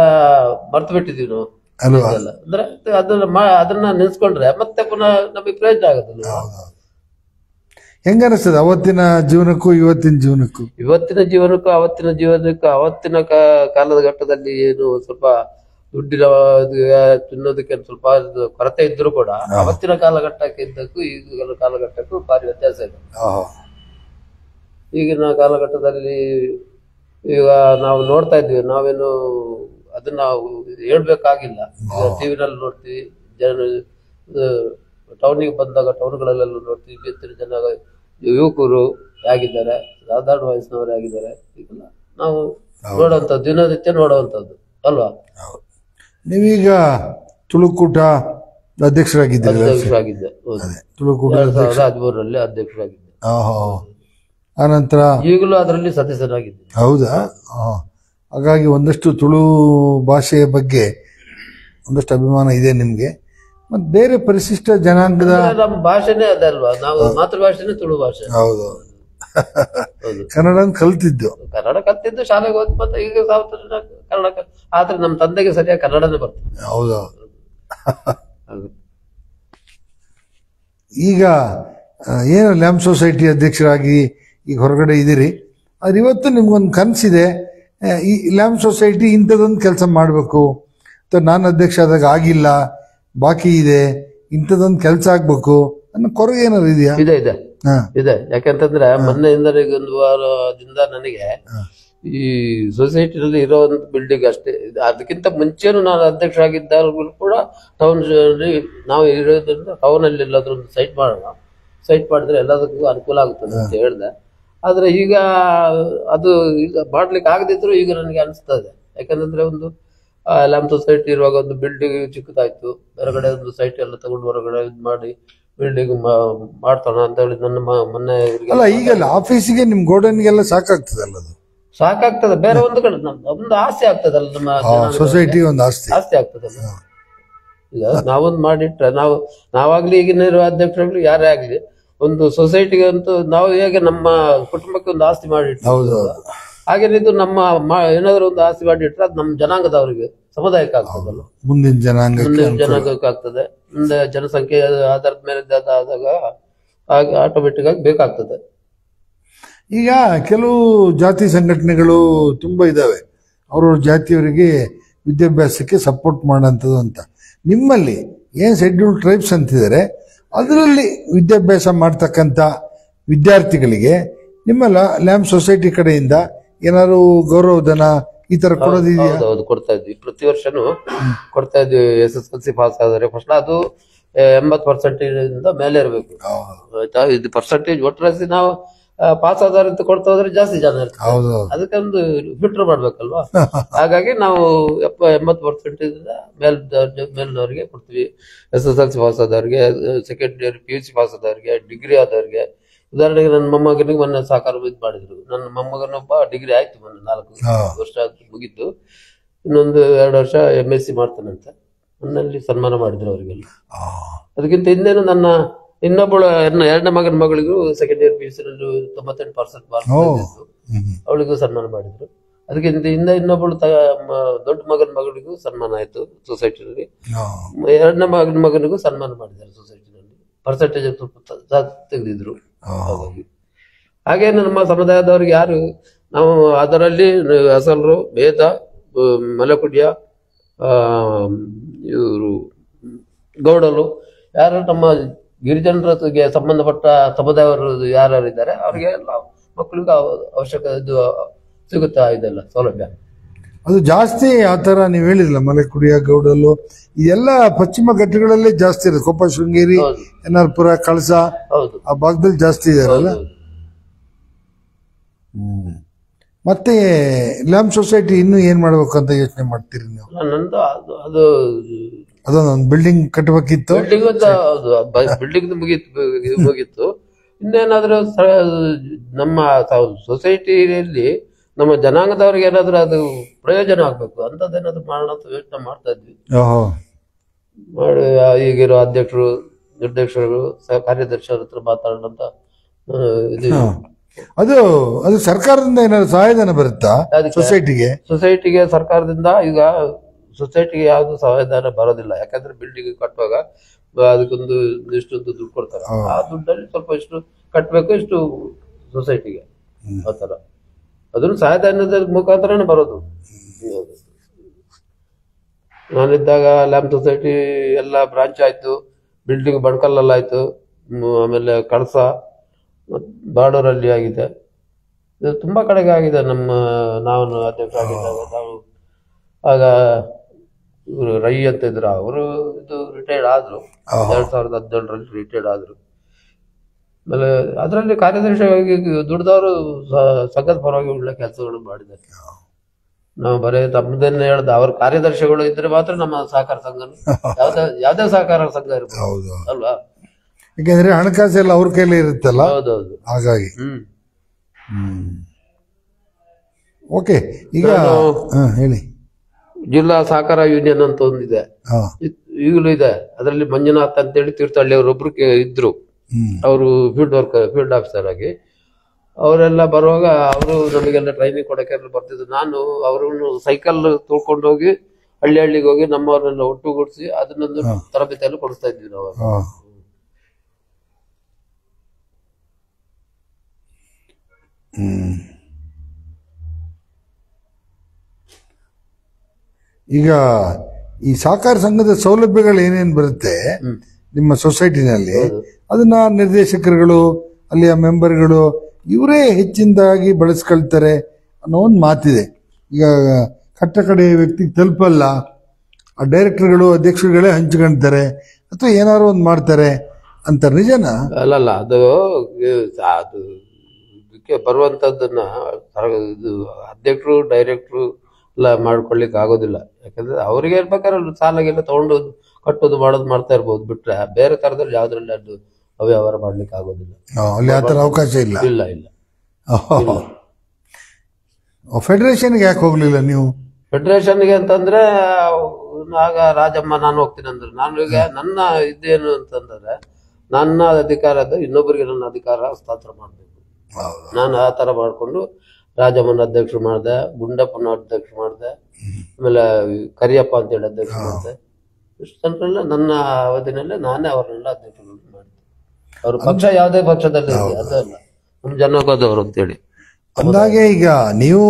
ಮರ್ತು ಬಿಟ್ಟಿದೀವಿ ನಾವು ಅಲ್ವಾ? ಅಂದ್ರೆ ಅದನ್ನ ನೆನ್ಸ್ಕೊಂಡ್ರೆ ಮತ್ತೆ ಪುನಃ ನಮಗೆ ಪ್ರಯೋಜನ ಆಗುದಿಲ್ಲ. ಹೆಂಗನಿಸ್ತದೆ ಅವತ್ತಿನ ಜೀವನಕ್ಕೂ ಇವತ್ತಿನ ಜೀವನಕ್ಕೂ? ಇವತ್ತಿನ ಜೀವನಕ್ಕೂ ಅವತ್ತಿನ ಕಾಲದ ಘಟ್ಟದಲ್ಲಿ ಏನು ಸ್ವಲ್ಪ ದುಡ್ಡಿನ ತಿನ್ನೋದಕ್ಕೆ ಸ್ವಲ್ಪ ಕೊರತೆ ಇದ್ರು ಕೂಡ ಅವತ್ತಿನ ಕಾಲಘಟ್ಟಕ್ಕೆ ಇದ್ದಕ್ಕೂ ಈಗಿನ ಕಾಲಘಟ್ಟಕ್ಕೂ ಭಾರಿ ವ್ಯತ್ಯಾಸ ಇದೆ. ಈಗಿನ ಕಾಲಘಟ್ಟದಲ್ಲಿ ಈಗ ನಾವು ನೋಡ್ತಾ ಇದ್ವಿ, ನಾವೇನು ಅದನ್ನ ಹೇಳ್ಬೇಕಾಗಿಲ್ಲ. ಟಿವಿನಲ್ಲಿ ನೋಡ್ತೀವಿ, ಟೌನಿಗೆ ಬಂದಾಗ ಟೌನ್ಗಳಲ್ಲೆಲ್ಲ ನೋಡ್ತೀವಿ, ಹೆಚ್ಚಿನ ಜನ ಯುವಕರು ಆಗಿದ್ದಾರೆ, ಸಾಧಾರಣ ವಯಸ್ಸಿನವರು ಆಗಿದ್ದಾರೆ. ಈಗೆಲ್ಲ ನಾವು ನೋಡುವಂಥದ್ದು, ದಿನನಿತ್ಯ ನೋಡುವಂಥದ್ದು ಅಲ್ವಾ? ನೀವೀಗ ತುಳುಕೂಟ ಅಧ್ಯಕ್ಷರಾಗಿದ್ದೆ. ತುಳುಕೂಟ 2013ರಲ್ಲಿ ಅಧ್ಯಕ್ಷರಾಗಿದ್ದೆ. ಆನಂತರ ಈಗಲೂ ಅದರಲ್ಲಿ ಸದಸ್ಯರಾಗಿದ್ದೆ. ಹೌದಾ? ಹಾಗಾಗಿ ಒಂದಷ್ಟು ತುಳು ಭಾಷೆಯ ಬಗ್ಗೆ ಒಂದಷ್ಟು ಅಭಿಮಾನ ಇದೆ ನಿಮ್ಗೆ. ಮತ್ತೆ ಬೇರೆ ಪರಿಶಿಷ್ಟ ಜನಾಂಗದ ನಮ್ಮ ಭಾಷೆನೇ ಅದಲ್ವಾ, ನಾವು ಮಾತೃಭಾಷೆನೇ ತುಳು ಭಾಷೆ. ಹೌದು. ಕನ್ನಡ ಕಲ್ತಿದ್ದು ಶಾಲೆಗೆ ಹೋದ್ ಮತ್ತೆ ಈಗ ಕನ್ನಡ, ಆದ್ರೆ ನಮ್ಮ ತಂದೆಗೆ ಸರಿಯಾಗಿ ಕನ್ನಡನೇ ಬರ್ತದೆ. ಹೌದು. ಈಗ ಏನು ಲ್ಯಾಂಪ್ ಸೊಸೈಟಿ ಅಧ್ಯಕ್ಷರಾಗಿ ಈಗ ಹೊರಗಡೆ ಇದ್ದೀರಿ. ಆದ್ರೆ ಇವತ್ತು ನಿಮ್ಗೊಂದು ಕನಸಿದೆ, ಈ ಲ್ಯಾಂಪ್ ಸೊಸೈಟಿ ಇಂಥದೊಂದು ಕೆಲಸ ಮಾಡಬೇಕು, ಅಥವಾ ನಾನು ಅಧ್ಯಕ್ಷ ಆದಾಗ ಆಗಿಲ್ಲ, ಬಾಕಿ ಇದೆ, ಇಂಥದೊಂದು ಕೆಲಸ ಆಗ್ಬೇಕು ಅನ್ನೋ ಕೊರಗೆ ಏನಾದ್ರು ಇದೆಯಾ? ಇದೆ ಇದೆ ಇದೆ. ಯಾಕಂತಂದ್ರೆ ಮೊನ್ನೆಯಿಂದ ಈಗ 1 ವಾರದಿಂದ ನನಗೆ ಈ ಸೊಸೈಟಿನಲ್ಲಿ ಇರೋ ಒಂದು ಬಿಲ್ಡಿಂಗ್ ಅಷ್ಟೇ, ಅದಕ್ಕಿಂತ ಮುಂಚೆನೂ ನಾನು ಅಧ್ಯಕ್ಷ ಆಗಿದ್ದಾಗಲೂ ಕೂಡ ಟೌನ್ ನಾವು ಇರೋದ್ರಿಂದ ಟೌನ್ ಅಲ್ಲಿ ಎಲ್ಲಾದ್ರೂ ಒಂದು ಸೈಟ್ ಮಾಡೋಣ, ಸೈಟ್ ಮಾಡಿದ್ರೆ ಎಲ್ಲದಕ್ಕೂ ಅನುಕೂಲ ಆಗುತ್ತದೆ ಅಂತ ಹೇಳ್ದೆ. ಆದ್ರೆ ಈಗ ಅದು ಈಗ ಮಾಡ್ಲಿಕ್ಕೆ ಆಗದಿದ್ರು ಈಗ ನನಗೆ ಅನಿಸ್ತದೆ. ಯಾಕಂತಂದ್ರೆ ಒಂದು ಲ್ಯಾಂಪ್ ಸೊಸೈಟಿ ಇರುವಾಗ ಒಂದು ಬಿಲ್ಡಿಂಗ್ ಚಿಕ್ಕದಾಯ್ತು, ಹೊರಗಡೆ ಒಂದು ಸೈಟ್ ಎಲ್ಲ ತಗೊಂಡು ಹೊರಗಡೆ ಇದು ಮಾಡಿ ಬಿಲ್ಡಿಂಗ್ ಮಾಡ್ತಾನ ಅಂತ ಹೇಳಿ ನನ್ನ ಮೊನ್ನೆ. ಅಲ್ಲ, ಈಗೆಲ್ಲ ಆಫೀಸಿಗೆ ನಿಮ್ ಗೋಡನ್ಗೆಲ್ಲ ಸಾಕಾಗ್ತದಲ್ಲ? ಅದು ಸಾಕಾಗ್ತದೆ. ಬೇರೆ ಒಂದು ಕಡೆ ಒಂದು ಆಸ್ತಿ ಆಗ್ತದಲ್ಲ, ನಮ್ಮ ಸೊಸೈಟಿ ಒಂದು ಆಸ್ತಿ ಆಗ್ತದಲ್ಲ. ಈಗ ನಾವೊಂದು ಮಾಡಿಟ್ರೆ ನಾವಾಗ್ಲಿ ಈಗಿನ ಅಧ್ಯಕ್ಷರಾಗ್ಲಿ ಯಾರೇ ಆಗ್ಲಿ ಒಂದು ಸೊಸೈಟಿಗೆ ಅಂತೂ ನಾವು ಹೇಗೆ ನಮ್ಮ ಕುಟುಂಬಕ್ಕೆ ಒಂದು ಆಸ್ತಿ ಮಾಡಿಟ್ರೆ, ಹಾಗೇನೆ ಇದು ನಮ್ಮ ಏನಾದ್ರು ಒಂದು ಆಸ್ತಿ ಮಾಡಿಟ್ರೆ ಅದು ನಮ್ಮ ಜನಾಂಗದವರಿಗೆ ಸಮುದಾಯಕ್ಕೆ ಆಗ್ತದಲ್ಲ, ಮುಂದಿನ ಜನಾಂಗಕ್ಕೆ ಆಗ್ತದೆ. ಮುಂದೆ ಜನಸಂಖ್ಯೆ ಆಧಾರದ ಮೇಲೆ ಆದಾಗ ಆಟೋಮೆಟಿಕ್ ಆಗಿ ಬೇಕಾಗ್ತದೆ. ಈಗ ಕೆಲವು ಜಾತಿ ಸಂಘಟನೆಗಳು ತುಂಬಾ ಇದಾವೆ, ಅವ್ರವ್ರ ಜಾತಿಯವರಿಗೆ ವಿದ್ಯಾಭ್ಯಾಸಕ್ಕೆ ಸಪೋರ್ಟ್ ಮಾಡೋಂಥದ್ದು ಅಂತ. ನಿಮ್ಮಲ್ಲಿ ಏನ್ ಶೆಡ್ಯೂಲ್ಡ್ ಟ್ರೈಬ್ಸ್ ಅಂತಿದ್ದಾರೆ, ಅದರಲ್ಲಿ ವಿದ್ಯಾಭ್ಯಾಸ ಮಾಡ್ತಕ್ಕಂಥ ವಿದ್ಯಾರ್ಥಿಗಳಿಗೆ ನಿಮ್ಮ ಲ್ಯಾಂಪ್ ಸೊಸೈಟಿ ಕಡೆಯಿಂದ ಏನಾದ್ರು ಗೌರವಧನ ಈ ತರ ಕೊಡೋದಿದೆಯಾ? ಹೌದು, ಕೊಡ್ತಾ ಇದ್ವಿ. ಪ್ರತಿ ವರ್ಷನೂ ಕೊಡ್ತಾ ಇದ್ವಿ. SSLC ಪಾಸ್ ಆದ್ರೆ ಫಸ್ಟ್ ಅದು 80% ಮೇಲೆ ಇರಬೇಕು. ಇದು ಪರ್ಸೆಂಟೇಜ್ ಒಟ್ಟರಾಸಿ ನಾವು ಪಾಸ್ ಆಧಾರ ಕೊಡ್ತಾ ಹೋದ್ರೆ ಜಾಸ್ತಿ ಜನ ಇರ್ತಾರೆ, ಅದಕ್ಕೆ ಒಂದು ಫಿಲ್ಟರ್ ಮಾಡ್ಬೇಕಲ್ವಾ. ಹಾಗಾಗಿ ನಾವು 80% ಮೇಲಿನವರಿಗೆ ಕೊಡ್ತೀವಿ. SSLC ಪಾಸ್ ಆದವ್ರಿಗೆ, ಸೆಕೆಂಡ್ ಇಯರ್ PUC ಪಾಸ್ ಆದವ್ರಿಗೆ, ಡಿಗ್ರಿ ಆದವ್ರಿಗೆ. ಉದಾಹರಣೆಗೆ ನನ್ನ ಮೊಮ್ಮಗನಿಗೆ ಮೊನ್ನೆ ಸಾಕಾರ ಇದು ಮಾಡಿದ್ರು. ನನ್ನ ಮೊಮ್ಮಗನೊಬ್ಬ ಡಿಗ್ರಿ ಆಯ್ತು, ಮೊನ್ನೆ 4 ವರ್ಷ ಮುಗಿದ್ದು, ಇನ್ನೊಂದು 2 ವರ್ಷ MSc ಮಾಡ್ತಾನಂತೆ. ನನ್ನಲ್ಲಿ ಸನ್ಮಾನ ಮಾಡಿದ್ರು ಅವರಿಗೆಲ್ಲ. ಅದಕ್ಕಿಂತ ಹಿಂದೇನು ನನ್ನ ಇನ್ನೊಬ್ಬಳು ಎರಡನೇ ಮಗನ ಮಗಳಿಗೂ ಸೆಕೆಂಡ್ ಇಯರ್ PUC 98% ಮಾರ್ಕ್ಸ್ ಅವಳಿಗೂ ಸನ್ಮಾನ ಮಾಡಿದ್ರು. ಅದಕ್ಕಿಂತ ಇನ್ನೊಬ್ಬಳು ದೊಡ್ಡ ಮಗನ ಮಗಳಿಗೂ ಸನ್ಮಾನ ಆಯ್ತು ಸೊಸೈಟಿನಲ್ಲಿ. ಎರಡನೇ ಮಗನಿಗೂ ಸನ್ಮಾನ ಮಾಡಿದ್ದಾರೆ ಸೊಸೈಟಿನಲ್ಲಿ. ಪರ್ಸೆಂಟೇಜ್ ಸ್ವಲ್ಪ ತೆಗೆದಿದ್ರು. ಹಾಗೆ ನಮ್ಮ ಸಮುದಾಯದವ್ರಿಗೆ ಯಾರು ನಾವು ಅದರಲ್ಲಿ ಅಸಲರು, ಬೇದ, ಮಲಕುಡಿಯ, ಇವರು ಗೌಡಲು, ಯಾರು ನಮ್ಮ ಗಿರಿಜನರಿಗೆ ಸಂಬಂಧಪಟ್ಟ ಸಮುದಾಯವರು ಯಾರ್ಯಾರಿದ್ದಾರೆ ಅವ್ರಿಗೆ ಮಕ್ಕಳಿಗೆ ಅವಶ್ಯಕ ಇದು ಸಿಗುತ್ತಾ ಇದೆಲ್ಲ ಸೌಲಭ್ಯ. ಅದು ಜಾಸ್ತಿ ಆ ಥರ ನೀವು ಹೇಳಿದ್ರಲ್ಲ, ಮಲೆಕುಡಿಯ, ಗೌಡಲು, ಇದೆಲ್ಲ ಪಶ್ಚಿಮ ಘಟ್ಟಗಳಲ್ಲೇ ಜಾಸ್ತಿ ಇರೋದು. ಕೊಪ್ಪ, ಶೃಂಗೇರಿ, ಎನ್ಆರ್ಪುರ, ಕಳಸ ಆ ಭಾಗದಲ್ಲಿ ಜಾಸ್ತಿ ಇದಾರಲ್ಲ. ಮತ್ತೆ ಲ್ಯಾಂಪ್ ಸೊಸೈಟಿ ಇನ್ನು ಏನ್ ಮಾಡ್ಬೇಕು ಅಂತ ಯೋಚನೆ ಮಾಡ್ತೀರಿ ನೀವು? ನಂದು ಅದು ಅದೊಂದು ಬಿಲ್ಡಿಂಗ್ ಕಟ್ಟಬೇಕಿತ್ತು. ಬಿಲ್ಡಿಂಗ್ ಮುಗೀತು. ಇನ್ನೇನಾದ್ರೂ ನಮ್ಮ ಸೊಸೈಟಿಯಲ್ಲಿ ನಮ್ಮ ಜನಾಂಗದವ್ರಿಗೆ ಏನಾದ್ರೂ ಅದು ಪ್ರಯೋಜನ ಆಗ್ಬೇಕು ಅಂತದೇನಾದ್ರು ಮಾಡೋಣ ಅಂತ ಯೋಚನೆ ಮಾಡ್ತಾ ಇದ್ವಿ. ಮಾಡಿ ಈಗಿರೋ ಅಧ್ಯಕ್ಷರು, ನಿರ್ದೇಶಕರು, ಕಾರ್ಯದರ್ಶಿಯವ್ರ ಹತ್ರ ಮಾತಾಡೋಣ ಅಂತ ಇದು. ಅದು ಸರ್ಕಾರದಿಂದ ಏನಾದ್ರು ಸಹಾಯಧನ ಬರುತ್ತಾ ಸೊಸೈಟಿಗೆ? ಸರ್ಕಾರದಿಂದ ಈಗ ಸೊಸೈಟಿಗೆ ಯಾವ್ದು ಸಹಾಯಧನ ಬರೋದಿಲ್ಲ. ಯಾಕಂದ್ರೆ ಬಿಲ್ಡಿಂಗ್ ಕಟ್ಟುವಾಗ ಅದಕ್ಕೊಂದು ಇಷ್ಟೊಂದು ದುಡ್ಡು ಕೊಡ್ತಾರೆ. ಆ ದುಡ್ಡಲ್ಲಿ ಸ್ವಲ್ಪ ಇಷ್ಟು ಕಟ್ಟಬೇಕು, ಇಷ್ಟು ಸೊಸೈಟಿಗೆ, ಆತರ. ಅದನ್ನು ಸಹಾಯಧನದ ಮುಖಾಂತರನೇ ಬರೋದು. ನಾನಿದ್ದಾಗ ಲ್ಯಾಂಪ್ ಸೊಸೈಟಿ ಎಲ್ಲ ಬ್ರಾಂಚ್ ಆಯ್ತು, ಬಿಲ್ಡಿಂಗ್ ಬಣ್ಕಲ್ಲಲ್ಲಿ ಆಯ್ತು, ಆಮೇಲೆ ಕಳಸ, ಬಾಡೂರಲ್ಲಿ ಆಗಿದೆ, ತುಂಬಾ ಕಡೆಗೆ ಆಗಿದೆ. ನಾವು ಅಧ್ಯಕ್ಷ ಆಗಿದ್ದಾಗ ನಾವು ಆಗ ಇವರು ರೈ ಅಂತ ಇದ್ರು, ಅವರು ಇದು ರಿಟೈರ್ಡ್ ಆದ್ರು 2017ರಲ್ಲಿ ರಿಟೈರ್ಡ್ ಆದ್ರು. ಆಮೇಲೆ ಅದರಲ್ಲಿ ಕಾರ್ಯದರ್ಶಿಯಾಗಿ ದುಡ್ದವರು ಸಂಘದ ಪರವಾಗಿ ಒಳ್ಳೆ ಕೆಲಸಗಳು ಮಾಡಿದ್ದಾರೆ. ನಾವು ಬರೀ ತಮ್ಮದನ್ನ ಹೇಳ್ದ, ಅವ್ರ ಕಾರ್ಯದರ್ಶಿಗಳು ಇದ್ರೆ ಮಾತ್ರ ನಮ್ಮ ಸಹಕಾರ ಸಂಘ ಯಾವ್ದೇ ಸಹಕಾರ ಸಂಘ ಇರ್ಬೋದು ಅಲ್ವಾ? ಯಾಕಂದ್ರೆ ಹಣಕಾಸು ಎಲ್ಲ ಅವ್ರ ಕೈಲಿ ಇರುತ್ತಲ್ಲ. ಹೌದೌದು. ಹಾಗಾಗಿ ಓಕೆ. ಈಗ ಹೇಳಿ. ಜಿಲ್ಲಾ ಸಹಕಾರ ಯೂನಿಯನ್ ಅಂತ ಒಂದಿದೆ, ಈಗಲೂ ಇದೆ. ಅದರಲ್ಲಿ ಮಂಜುನಾಥ್ ಅಂತೇಳಿ ತೀರ್ಥಹಳ್ಳಿ ಅವರೊಬ್ರು ಇದ್ರು. ಅವರು ಫೀಲ್ಡ್ ಆಫೀಸರ್ ಆಗಿ ಅವರೆಲ್ಲ ಬರುವಾಗ ಅವರು ನಮಗೆಲ್ಲ ಟ್ರೈನಿಂಗ್ ಕೊಡಕ್ಕೆ ಬರ್ತಿದ್ರು. ನಾನು ಅವರನ್ನು ಸೈಕಲ್ ತೊಳ್ಕೊಂಡು ಹೋಗಿ ಹಳ್ಳಿಗೆ ಹೋಗಿ ನಮ್ಮವ್ರನ್ನೆಲ್ಲ ಒಟ್ಟುಗೂಡಿಸಿ ಅದನ್ನೊಂದು ತರಬೇತಿಯನ್ನು ಕೊಡಿಸ್ತಾ ಇದ್ವಿ ನಾವು. ಈಗ ಈ ಸಹಕಾರ ಸಂಘದ ಸೌಲಭ್ಯಗಳು ಏನೇನು ಬರುತ್ತೆ ನಿಮ್ಮ ಸೊಸೈಟಿನಲ್ಲಿ, ಅದನ್ನ ನಿರ್ದೇಶಕರುಗಳು, ಅಲ್ಲಿಯ ಮೆಂಬರ್ಗಳು ಇವರೇ ಹೆಚ್ಚಿನದಾಗಿ ಬಳಸ್ಕೊಳ್ತಾರೆ ಅನ್ನೋ ಒಂದು ಮಾತಿದೆ. ಈಗ ಕಟ್ಟ ಕಡೆ ವ್ಯಕ್ತಿಗೆ ತಲುಪಲ್ಲ, ಆ ಡೈರೆಕ್ಟರ್ಗಳು, ಅಧ್ಯಕ್ಷರುಗಳೇ ಹಂಚ್ಕೊಳ್ತಾರೆ ಅಥವಾ ಏನಾದ್ರು ಒಂದು ಮಾಡ್ತಾರೆ ಅಂತ. ನಿಜನ? ಅಲ್ಲಲ್ಲ, ಅದು ಇದಕ್ಕೆ ಬರುವಂತದ್ದನ್ನ ಇದು ಅಧ್ಯಕ್ಷರು, ಡೈರೆಕ್ಟ್ರು ಎಲ್ಲ ಮಾಡ್ಕೊಳ್ಲಿಕ್ಕೆ ಆಗೋದಿಲ್ಲ. ಯಾಕಂದ್ರೆ ಅವ್ರಿಗೆ ಇರ್ಬೇಕಾದ್ರೆ ಸಾಲಾಗೆಲ್ಲ ತಗೊಂಡು ಕಟ್ಟೋದು ಮಾಡೋದು ಮಾಡ್ತಾ ಇರ್ಬೋದು, ಬಿಟ್ರೆ ಬೇರೆ ತರದಲ್ಲಿ ಯಾವ್ದ್ರಲ್ಲಿ ಅದು ಅವ್ಯವಹಾರ ಮಾಡ್ಲಿಕ್ಕೆ ಆಗೋದಿಲ್ಲ. ಅಲ್ಲಿ ಆತರ ಅವಕಾಶ ಇಲ್ಲ. ಇಲ್ಲ ಇಲ್ಲ. ಫೆಡರೇಷನ್ಗೆ ಯಾಕೆ ಹೋಗ್ಲಿಲ್ಲ ನೀವು? ಫೆಡರೇಷನ್ಗೆ ಅಂತಂದ್ರೆ ಆಗ ರಾಜಮ್ಮ ನಾನು ಹೋಗ್ತೀನಿ ಅಂದ್ರೆ, ನಾನು ಈಗ ನನ್ನ ಇದೇನು ಅಂತಂದ್ರೆ ನನ್ನ ಅಧಿಕಾರದ ಇನ್ನೊಬ್ಬರಿಗೆ ನನ್ನ ಅಧಿಕಾರ ಹಸ್ತಾಂತರ ಮಾಡ್ಬೇಕು. ನಾನು ಆ ತರ ಮಾಡ್ಕೊಂಡು ರಾಜಮ್ಮನ ಅಧ್ಯಕ್ಷರು ಮಾಡಿದೆ, ಗುಂಡಪ್ಪನ ಅಧ್ಯಕ್ಷ ಮಾಡಿದೆ, ಆಮೇಲೆ ಕರಿಯಪ್ಪ ಅಂತೇಳಿ ಅಧ್ಯಕ್ಷ ಮಾಡಿದೆ. ಇಷ್ಟು ಜನರೆಲ್ಲ ನನ್ನ ಅವಧಿನಲ್ಲೇ ನಾನೇ ಅವರನ್ನೆಲ್ಲ ಅಧ್ಯಕ್ಷರು ಮಾಡಿದೆ. ಅವ್ರ ಪಕ್ಷ ಯಾವುದೇ ಪಕ್ಷದಲ್ಲಿ ಅದಲ್ಲ, ನಮ್ಮ ಜನಗೋದವರು ಅಂತೇಳಿ. ಅಂದಾಗೆ ಈಗ ನೀವು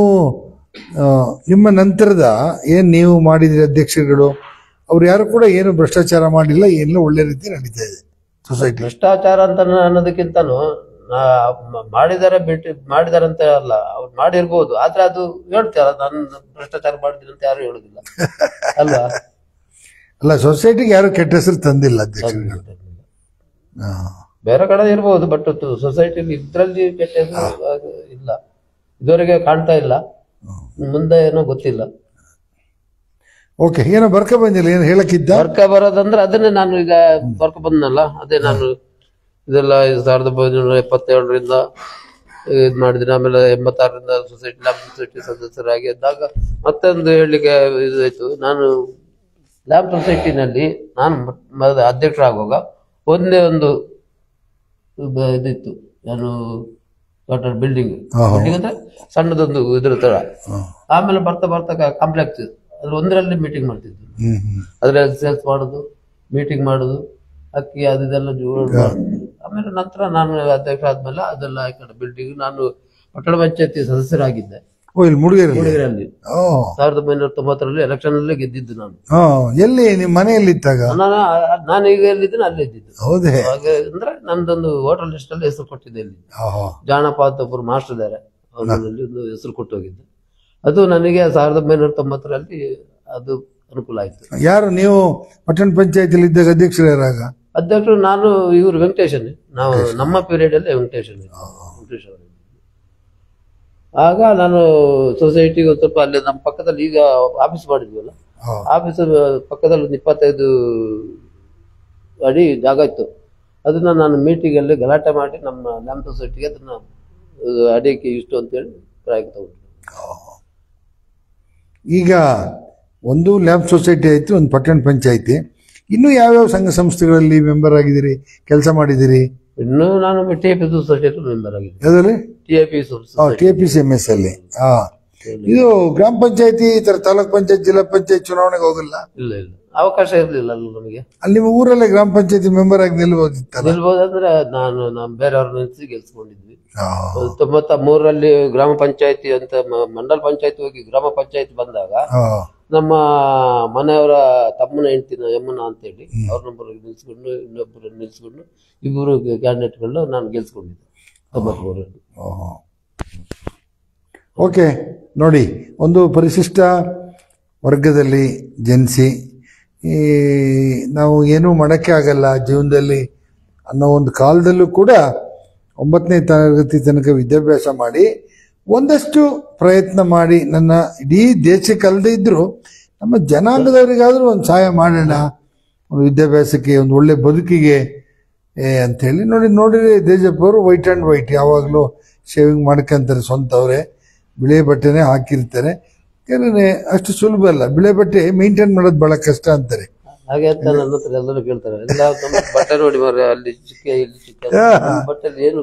ನಿಮ್ಮ ನಂತರದ ಏನ್ ನೀವು ಮಾಡಿದ್ರಿ ಅಧ್ಯಕ್ಷರುಗಳು, ಅವ್ರು ಯಾರು ಕೂಡ ಏನು ಭ್ರಷ್ಟಾಚಾರ ಮಾಡಿಲ್ಲ, ಎಲ್ಲ ಒಳ್ಳೆ ರೀತಿ ನಡೀತಾ ಇದೆ ಸೊಸೈಟಿ. ಭ್ರಷ್ಟಾಚಾರ ಅಂತ ಅನ್ನೋದಕ್ಕಿಂತನೂ ಮಾಡಿದಾರೆ ಅಂತ ಅಲ್ಲ, ಅವ್ರು ಮಾಡಿರ್ಬೋದು, ಆದ್ರೆ ಅದು ಹೇಳ್ತಾರ ನಾನು ಭ್ರಷ್ಟಾಚಾರ ಮಾಡಿದ್ದೀನಿ ಅಂತ ಯಾರು ಹೇಳುದಿಲ್ಲ ಅಲ್ವಾ? ಅಲ್ಲ, ಸೊಸೈಟಿಗೆ ಯಾರು ಕೆಟ್ಟ ಹೆಸರು ತಂದಿಲ್ಲ ಅಧ್ಯಕ್ಷರುಗಳು. ಬೇರೆ ಕಡೆ ಇರ್ಬೋದು, ಬಟ್ ಸೊಸೈಟಿಲಿ ಇದ್ರಲ್ಲಿ ಕೆಟ್ಟ ಹೆಸರು ಇಲ್ಲ, ಇದುವರೆಗೆ ಕಾಣ್ತಾ ಇಲ್ಲ. ಮುಂದೆ ಏನೋ ಗೊತ್ತಿಲ್ಲ. ಓಕೆ, ಏನೋ ಬರ್ಕ ಬಂದಿಲ್ಲ, ಏನು ಹೇಳಕ್ಕಿದ್ದ? ಬರ್ಕ ಬರೋದಂದ್ರೆ ಅದನ್ನೇ ನಾನು ಈಗ ಬರ್ಕ ಬಂದನಲ್ಲ, ಅದೇ ನಾನು ಇದೆಲ್ಲ 1977ರಿಂದ ಇದು ಮಾಡಿದ್ದೀನಿ. ಆಮೇಲೆ 86ರಿಂದ ಸೊಸೈಟಿ ಸದಸ್ಯರಾಗಿ ಇದ್ದಾಗ ಮತ್ತೊಂದು ಹೇಳಲಿಕ್ಕೆ ಇದಾಯ್ತು. ನಾನು ಲ್ಯಾಂಪ್ ಸೊಸೈಟಿನಲ್ಲಿ ನಾನು ಅಧ್ಯಕ್ಷರಾಗುವಾಗ ಒಂದೇ ಒಂದು ಇದಿತ್ತು, ನಾನು ಬಿಲ್ಡಿಂಗ್ ಅಂದ್ರೆ ಸಣ್ಣದೊಂದು ಇದ್ರ ತರ. ಆಮೇಲೆ ಬರ್ತಾ ಬರ್ತಾ ಕಾಂಪ್ಲೆಕ್ಸ್ ಅದ್ರ ಒಂದರಲ್ಲಿ ಮೀಟಿಂಗ್ ಮಾಡ್ತಿದ್ವಿ. ಅದ್ರಲ್ಲಿ ಸೇಲ್ಸ್ ಮಾಡೋದು, ಮೀಟಿಂಗ್ ಮಾಡೋದು, ಅಕ್ಕಿ ಅದೆಲ್ಲ ಆಮೇಲೆ ನಂತರ ನಾನು ಅಧ್ಯಕ್ಷ ಆದ್ಮೇಲೆ ಅದೆಲ್ಲ ಈ ಕಡೆ ಬಿಲ್ಡಿಂಗ್. ನಾನು ಪಟ್ಟಣ ಪಂಚಾಯತಿ ಸದಸ್ಯರಾಗಿದ್ದೆ ಮೂಡಿಗೆರೆಯಲ್ಲಿ. 1990ರಲ್ಲಿ ಎಲೆಕ್ಷನ್ ಅಲ್ಲೇ ಗೆದ್ದಿದ್ದು ನಾನು. ಎಲ್ಲಿ ನಿಮ್ಮ ಮನೆಯಲ್ಲಿ ಇದ್ದಾಗ? ನಾನು ಈಗ ಎಲ್ಲಿದ್ದೀನಿ ಅಲ್ಲೇ ಇದ್ದಿದ್ದು. ಅಂದ್ರೆ ನಂದೊಂದು ಹೋಟೆಲ್ ಲಿಸ್ಟ್ ಅಲ್ಲಿ ಹೆಸರು ಕೊಟ್ಟಿದ್ದೆ. ಇಲ್ಲಿ ಜಾಣಪಾತ್ ಒಬ್ಬರು ಮಾಸ್ಟರ್ ಇದ್ದಾರೆ, ಅವರಲ್ಲಿ ಒಂದು ಹೆಸರು ಕೊಟ್ಟು ಹೋಗಿದ್ದೆ. ಅದು ನನಗೆ 1990ರಲ್ಲಿ ಅದು ಅನುಕೂಲ ಆಯ್ತು. ಯಾರು ನೀವು ಪಟ್ಟಣ ಪಂಚಾಯತಿಲಿ ಇದ್ದಾಗ ಅಧ್ಯಕ್ಷರು ಯಾರಾಗ? ಅಧ್ಯಕ್ಷರು ನಾನು, ಇವರು ವೆಂಕಟೇಶನ್. ನಾವು ನಮ್ಮ ಪೀರಿಯಡ್ ಅಲ್ಲಿ ವೆಂಕಟೇಶನ್ ಅವರು. ಆಗ ನಾನು ಸೊಸೈಟಿಗೆ ಒಂದು ಸ್ವಲ್ಪ ಅಲ್ಲಿ ನಮ್ಮ ಪಕ್ಕದಲ್ಲಿ ಈಗ ಆಫೀಸ್ ಮಾಡಿದ್ವಲ್ಲ, ಆಫೀಸ್ ಪಕ್ಕದಲ್ಲಿ ಒಂದು 25 ಅಡಿ ಜಾಗ ಇತ್ತು. ಅದನ್ನ ನಾನು ಮೀಟಿಂಗ್ ಅಲ್ಲಿ ಗಲಾಟೆ ಮಾಡಿ ನಮ್ಮ ಲ್ಯಾಂಪ್ ಸೊಸೈಟಿಗೆ ಅದನ್ನ ಅಡಿಕೆ ಇಷ್ಟು ಅಂತೇಳಿ ಪ್ರಾಯ ತಗೊಂಡು. ಈಗ ಒಂದು ಲ್ಯಾಂಪ್ ಸೊಸೈಟಿ ಆಯ್ತು, ಒಂದು ಪಟ್ಟಣ ಪಂಚಾಯತಿ. ಇನ್ನು ಯಾವ್ಯಾವ ಸಂಘ ಸಂಸ್ಥೆಗಳಲ್ಲಿ ಮೆಂಬರ್ ಆಗಿದ್ದೀರಿ, ಕೆಲಸ ಮಾಡಿದಿರಿ? ಇನ್ನು ನಾನು TAP ಸೊಸೈಟಿ ಮೆಂಬರ್ ಆಗಿದ್ದೀನಿ. ಯಾವ್ದ್ರಲ್ಲಿ? TAPCMS ಅಲ್ಲಿ. ಇದು ಗ್ರಾಮ ಪಂಚಾಯತಿ ತಾಲೂಕ್ ಪಂಚಾಯತ್ ಜಿಲ್ಲಾ ಪಂಚಾಯತ್ ಚುನಾವಣೆಗೆ ಹೋಗಲ್ಲ? ಇಲ್ಲ, ಅವಕಾಶ ಇರ್ಲಿಲ್ಲ ನಮಗೆ. ಅಲ್ಲಿ ನಿಮ್ಮ ಊರಲ್ಲೇ ಗ್ರಾಮ ಪಂಚಾಯತಿ ಮೆಂಬರ್ ಆಗಿ ನಿಲ್ಬೋದಂದ್ರೆ ನಾನು ಬೇರೆಯವ್ರ ನಿಲ್ಸಿ ಗೆಲ್ಸ್ಕೊಂಡಿದ್ವಿ. 93ರಲ್ಲಿ ಗ್ರಾಮ ಪಂಚಾಯತಿ ಅಂತ ಮಂಡಲ ಪಂಚಾಯತಿ ಹೋಗಿ ಗ್ರಾಮ ಪಂಚಾಯತಿ ಬಂದಾಗ ನಮ್ಮ ಮನೆಯವರ ತಮ್ಮನ ಹೆಂಡ್ತಿನ ಯಮುನಾ ಅಂತೇಳಿ ಅವ್ರನ್ನೊಬ್ಬರು ನಿಲ್ಸ್ಕೊಂಡು ಇನ್ನೊಬ್ಬರು ನಿಲ್ಸ್ಕೊಂಡು ಇಬ್ಬರು ಕ್ಯಾಂಡಿಡೇಟ್ಗಳನ್ನ ನಾನು ಗೆಲ್ಸ್ಕೊಂಡಿದ್ದೆ 93ರಲ್ಲಿ. ಓಕೆ, ನೋಡಿ, ಒಂದು ಪರಿಶಿಷ್ಟ ವರ್ಗದಲ್ಲಿ ಜನಿಸಿ ನಾವು ಏನೂ ಮಾಡೋಕ್ಕೆ ಆಗಲ್ಲ ಜೀವನದಲ್ಲಿ ಅನ್ನೋ ಒಂದು ಕಾಲದಲ್ಲೂ ಕೂಡ 9ನೇ ತರಗತಿ ತನಕ ವಿದ್ಯಾಭ್ಯಾಸ ಮಾಡಿ ಒಂದಷ್ಟು ಪ್ರಯತ್ನ ಮಾಡಿ ನನ್ನ ಇಡೀ ದೇಶಕ್ಕೆ ಅಲ್ಲದೆ ಇದ್ರು ನಮ್ಮ ಜನಾಂಗದವರಿಗಾದ್ರೂ ಒಂದು ಸಹಾಯ ಮಾಡೋಣ, ಒಂದು ವಿದ್ಯಾಭ್ಯಾಸಕ್ಕೆ, ಒಂದು ಒಳ್ಳೆ ಬದುಕಿಗೆ ಅಂಥೇಳಿ. ನೋಡಿರಿ ದೇಜಪ್ಪ ಅವರು ವೈಟ್ ಆ್ಯಂಡ್ ವೈಟ್ ಯಾವಾಗಲೂ ಶೇವಿಂಗ್ ಮಾಡ್ಕೊಂತಾರೆ, ಸ್ವಂತವ್ರೆ ಬಿಳೆ ಬಟ್ಟೆನೇ ಹಾಕಿರ್ತಾರೆ. ಯಾಕಂದ್ರೆ ಅಷ್ಟು ಸುಲಭ ಅಲ್ಲ, ಬಿಳೆ ಬಟ್ಟೆ ಮೇಂಟೈನ್ ಮಾಡೋದು ಬಹಳ ಕಷ್ಟ ಅಂತಾರೆ. ಹಾಗೆ ಅಂತ ನನ್ನ ಹತ್ರ ಎಲ್ಲರೂ ಕೇಳ್ತಾರೆ, ಎಲ್ಲ ಬಟ್ಟೆ ನೋಡಿ ಮಾರ್ರೆ, ಅಲ್ಲಿ ಚುಕ್ಕೆ ಇಲ್ಲಿ ಚುಕ್ಕೆ, ಬಟ್ಟೆಲಿ ಏನು